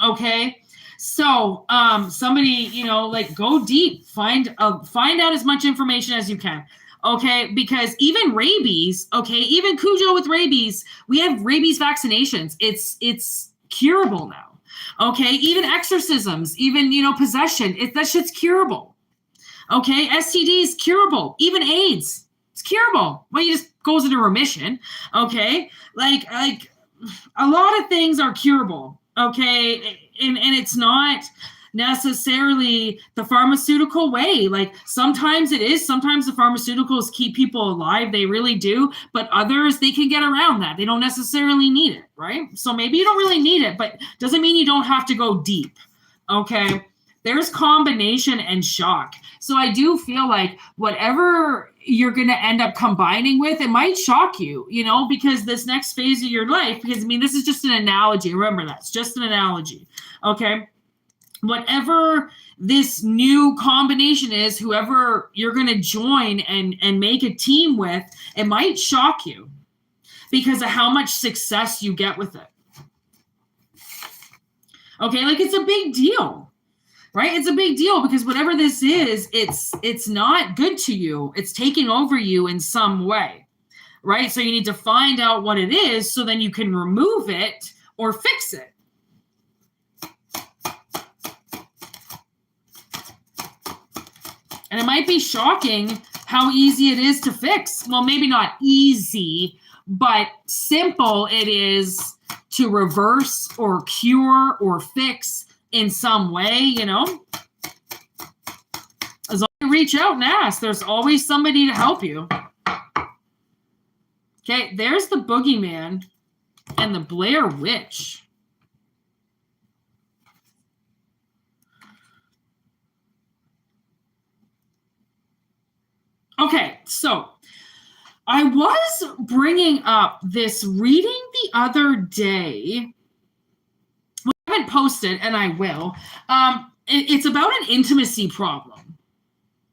Okay, so somebody, like go deep, find out as much information as you can. Okay, because even rabies, okay, even Cujo with rabies, we have rabies vaccinations. It's curable now. Okay, even exorcisms, even possession, that shit's curable. Okay, STDs curable, even AIDS, it's curable. Well, you just goes into remission. Okay, like a lot of things are curable, okay? And it's not necessarily the pharmaceutical way. Like sometimes it is, sometimes the pharmaceuticals keep people alive, they really do, but others, they can get around that. They don't necessarily need it, right? So maybe you don't really need it, but doesn't mean you don't have to go deep, okay? There's combination and shock. So I do feel like whatever you're going to end up combining with, it might shock you, because this next phase of your life, because this is just an analogy. Remember, that's just an analogy. Okay. Whatever this new combination is, whoever you're going to join and make a team with, it might shock you because of how much success you get with it. Okay. Like it's a big deal. Right? It's a big deal because whatever this is, it's not good to you. It's taking over you in some way, right? So you need to find out what it is so then you can remove it or fix it. And it might be shocking how easy it is to fix. Well, maybe not easy, but simple it is to reverse or cure or fix in some way, As long as you reach out and ask, there's always somebody to help you. Okay, there's the boogeyman and the Blair Witch. Okay, so I was bringing up this reading the other day. I haven't posted, and I will. It's about an intimacy problem.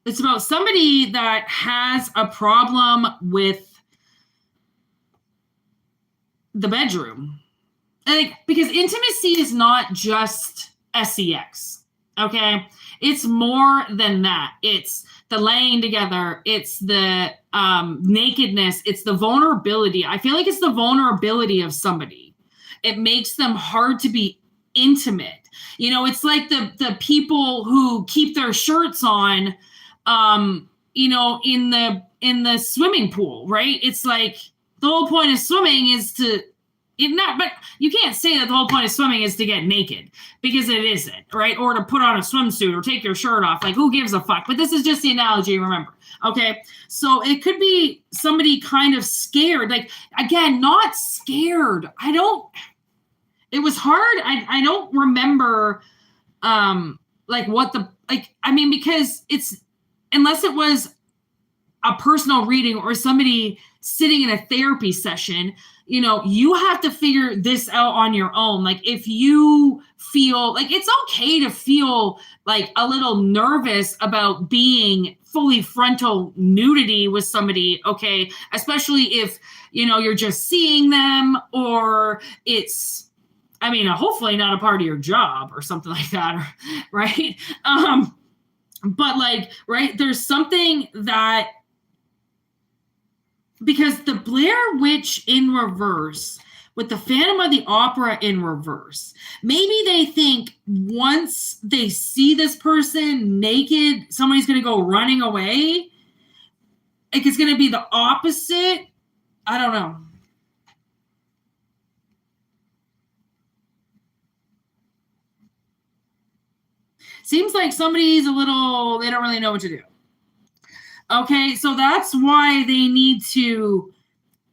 It's about somebody that has a problem with the bedroom. Because intimacy is not just sex, okay? It's more than that. It's the laying together. It's the nakedness. It's the vulnerability. I feel like it's the vulnerability of somebody. It makes them hard to be intimate. It's like the people who keep their shirts on, in the swimming pool, right? It's like the whole point of swimming is to but you can't say that the whole point of swimming is to get naked because it isn't, right? Or to put on a swimsuit or take your shirt off. Like who gives a fuck? But this is just the analogy, remember. Okay. So it could be somebody kind of scared, like again, not scared. It was hard. I don't remember because it's, unless it was a personal reading or somebody sitting in a therapy session, you have to figure this out on your own. Like if you feel like it's okay to feel like a little nervous about being fully frontal nudity with somebody, okay, especially if, you're just seeing them, or it's, hopefully not a part of your job or something like that, right? But like, right, there's something that, because the Blair Witch in reverse with the Phantom of the Opera in reverse, maybe they think once they see this person naked, somebody's going to go running away. Like it's going to be the opposite. I don't know. Seems like somebody's they don't really know what to do. Okay, so that's why they need to,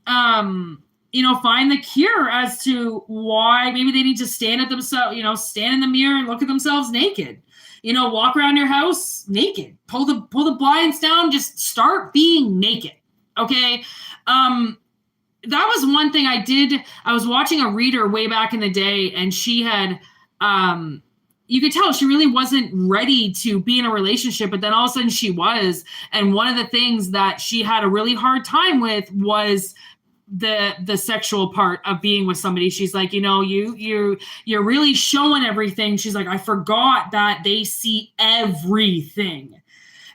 find the cure as to why maybe they need to stand in the mirror and look at themselves naked. Walk around your house naked. Pull the blinds down. Just start being naked. Okay. That was one thing I did. I was watching a reader way back in the day, and she had, you could tell she really wasn't ready to be in a relationship, but then all of a sudden she was. And one of the things that she had a really hard time with was the sexual part of being with somebody. She's like, you're really showing everything. She's like, I forgot that they see everything.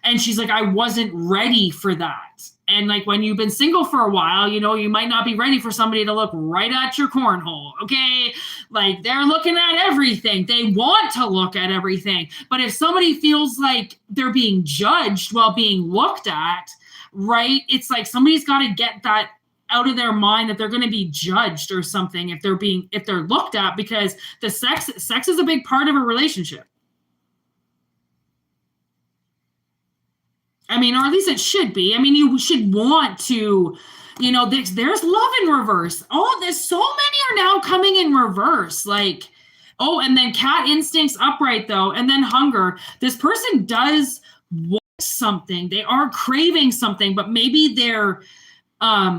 And she's like, I wasn't ready for that. And like when you've been single for a while, you might not be ready for somebody to look right at your cornhole. Okay. Like they're looking at everything. They want to look at everything. But if somebody feels like they're being judged while being looked at, right? It's like somebody's got to get that out of their mind that they're going to be judged or something if they're looked at, because the sex is a big part of a relationship. Or at least it should be. You should want to, there's love in reverse. Oh, there's so many are now coming in reverse. Like, oh, and then cat instincts upright though. And then hunger. This person does want something. They are craving something, but maybe they're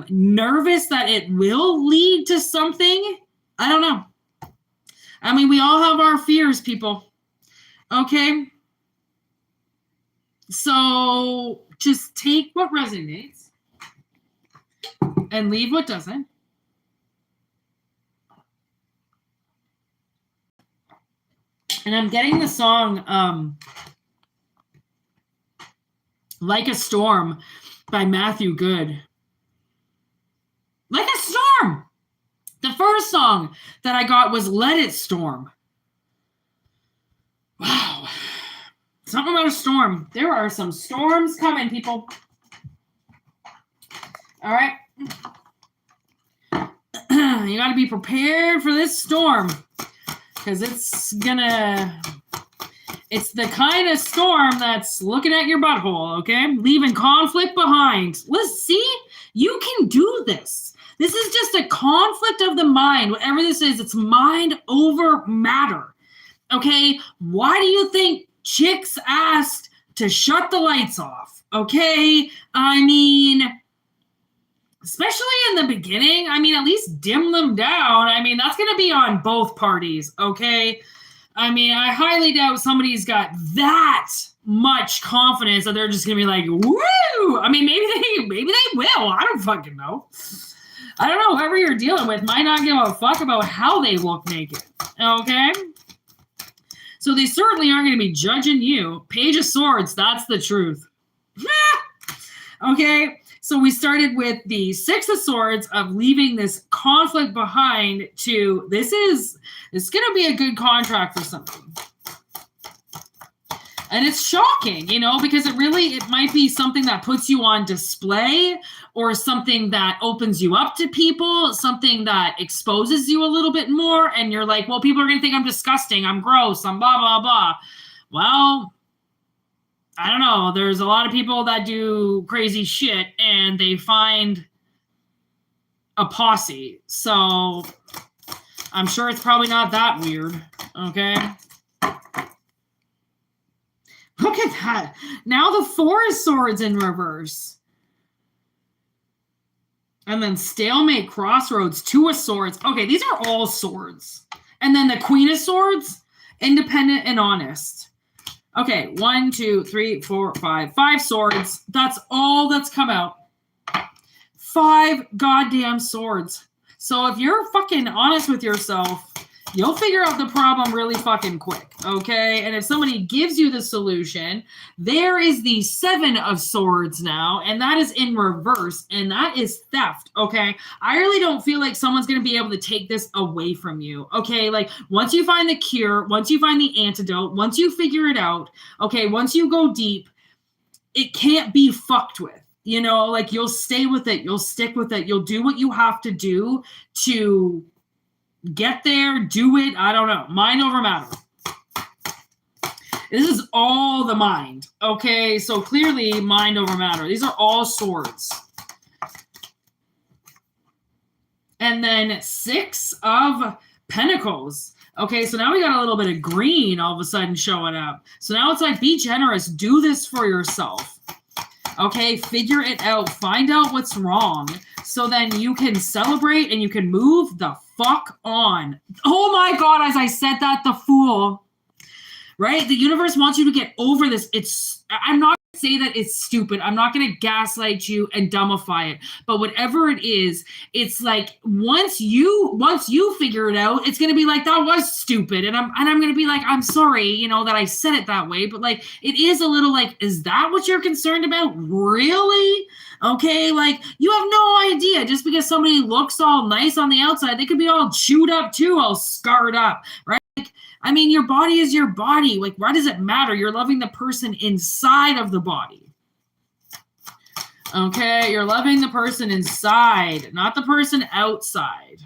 nervous that it will lead to something. I don't know. We all have our fears, people. Okay. So just take what resonates and leave what doesn't. And I'm getting the song Like a Storm by Matthew Good. Like a Storm! The first song that I got was Let It Storm. Wow. Something about a storm. There are some storms coming, people. All right. You got to be prepared for this storm, because it's the kind of storm that's looking at your butthole, okay? Leaving conflict behind. Let's see. You can do this. This is just a conflict of the mind. Whatever this is, it's mind over matter. Okay? Why do you think chicks asked to shut the lights off? Okay? Especially in the beginning, at least dim them down. That's going to be on both parties, okay? I highly doubt somebody's got that much confidence that they're just going to be like, woo! Maybe they will. I don't fucking know. I don't know. Whoever you're dealing with might not give a fuck about how they look naked, okay? So they certainly aren't going to be judging you. Page of Swords, that's the truth. Okay, so we started with the Six of Swords of leaving this conflict behind to it's going to be a good contract for something. And it's shocking, because it might be something that puts you on display, or something that opens you up to people, something that exposes you a little bit more. And you're like, well, people are going to think I'm disgusting, I'm gross, I'm blah, blah, blah. Well, I don't know. There's a lot of people that do crazy shit and they find a posse. So I'm sure it's probably not that weird. Okay. Look at that. Now the Four of Swords in reverse. And then Stalemate, Crossroads, Two of Swords. Okay, these are all swords. And then the Queen of Swords, Independent and Honest. Okay, 1, 2, 3, 4, 5. 5 swords. That's all that's come out. 5 goddamn swords. So if you're fucking honest with yourself, you'll figure out the problem really fucking quick, okay? And if somebody gives you the solution, there is the 7 of swords now, and that is in reverse, and that is theft, okay? I really don't feel like someone's going to be able to take this away from you, okay? Like, once you find the cure, once you find the antidote, once you figure it out, okay, once you go deep, it can't be fucked with. You know, like, you'll stay with it. You'll stick with it. You'll do what you have to do to get there, do it. I don't know. Mind over matter. This is all the mind. Okay, so clearly mind over matter. These are all swords. And then 6 of pentacles. Okay, so now we got a little bit of green all of a sudden showing up. So now it's like, be generous. Do this for yourself. Okay, figure it out. Find out what's wrong so then you can celebrate and you can move the fuck on. Oh my God, as I said that, the Fool. Right? The universe wants you to get over this. I'm not going to say that it's stupid. I'm not going to gaslight you and dumbify it. But whatever it is, it's like once you figure it out, it's going to be like, that was stupid. And I'm going to be like, I'm sorry, you know, that I said it that way. But like, it is a little like, is that what you're concerned about? Really? Okay, like, you have no idea. Just because somebody looks all nice on the outside, they could be all chewed up too, all scarred up, right? I mean, your body is your body. Like, why does it matter? You're loving the person inside of the body. Okay, you're loving the person inside, not the person outside.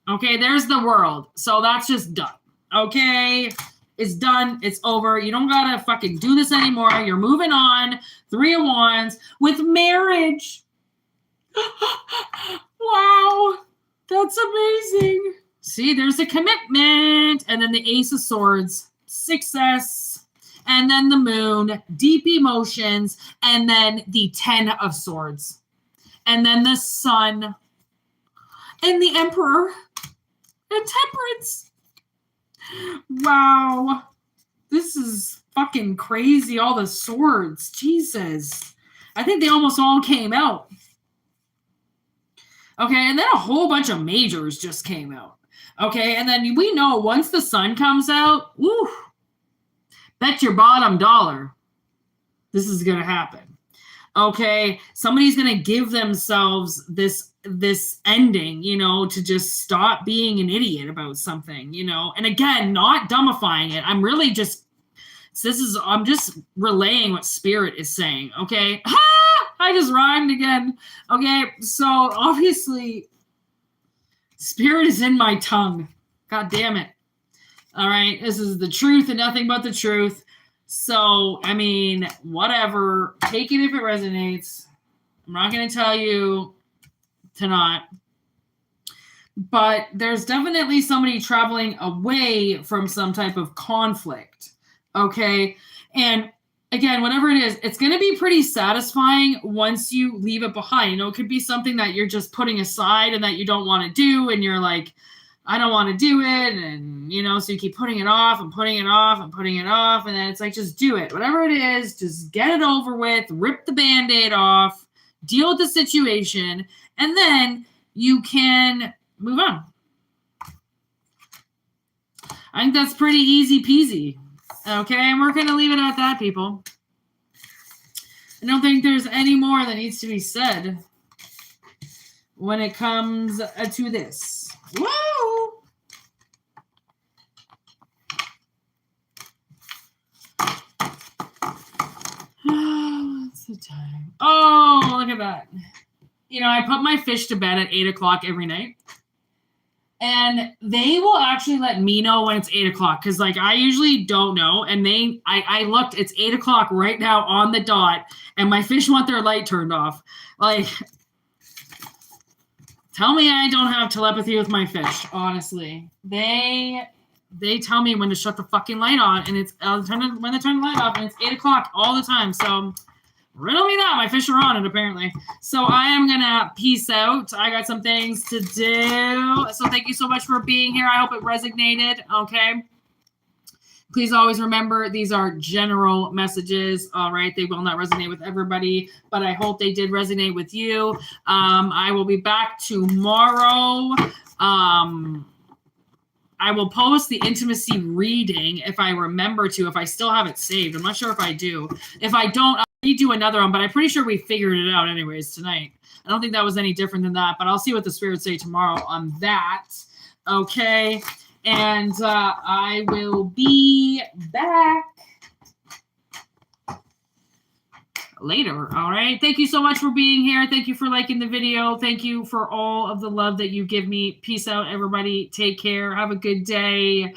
Okay, there's the world. So that's just done. Okay, it's done. It's over. You don't gotta fucking do this anymore. You're moving on. 3 of Wands with marriage. Wow, that's amazing. See, there's a commitment. And then the Ace of Swords, success. And then the Moon, deep emotions. And then the 10 of Swords. And then the Sun. And the Emperor. And Temperance. Wow. This is fucking crazy. All the swords. Jesus. I think they almost all came out. Okay, and then a whole bunch of majors just came out. Okay, and then we know once the Sun comes out, woo, bet your bottom dollar this is going to happen. Okay, somebody's going to give themselves this ending, you know, to just stop being an idiot about something, you know. And again, not dumbifying it. I'm really just, I'm just relaying what Spirit is saying, okay? Ha! I just rhymed again. Okay, so obviously Spirit is in my tongue. God damn it. All right. This is the truth and nothing but the truth. So, I mean, whatever. Take it if it resonates. I'm not going to tell you to not. But there's definitely somebody traveling away from some type of conflict. Okay. And again, whatever it is, it's going to be pretty satisfying once you leave it behind. You know, it could be something that you're just putting aside and that you don't want to do. And you're like, I don't want to do it. And, you know, so you keep putting it off and putting it off and putting it off. And then it's like, just do it. Whatever it is, just get it over with, rip the Band-Aid off, deal with the situation, and then you can move on. I think that's pretty easy peasy. Okay, and we're going to leave it at that, people. I don't think there's any more that needs to be said when it comes to this. Woo! What's the time? Oh, look at that. You know, I put my fish to bed at 8 o'clock every night. And they will actually let me know when it's 8 o'clock. Because, like, I usually don't know. And I looked, it's 8 o'clock right now on the dot. And my fish want their light turned off. Like, tell me I don't have telepathy with my fish, honestly. They tell me when to shut the fucking light on. And it's when they turn the light off. And it's 8 o'clock all the time. So riddle me that. My fish are on it, apparently. So I am going to peace out. I got some things to do. So thank you so much for being here. I hope it resonated. Okay. Please always remember, these are general messages, all right? They will not resonate with everybody, but I hope they did resonate with you. I will be back tomorrow. I will post the intimacy reading if I remember to, if I still have it saved. I'm not sure if I do. If I don't, I'll redo another one, but I'm pretty sure we figured it out anyways tonight. I don't think that was any different than that, but I'll see what the spirits say tomorrow on that. Okay. And I will be back later. All right. Thank you so much for being here. Thank you for liking the video. Thank you for all of the love that you give me. Peace out, everybody. Take care. Have a good day.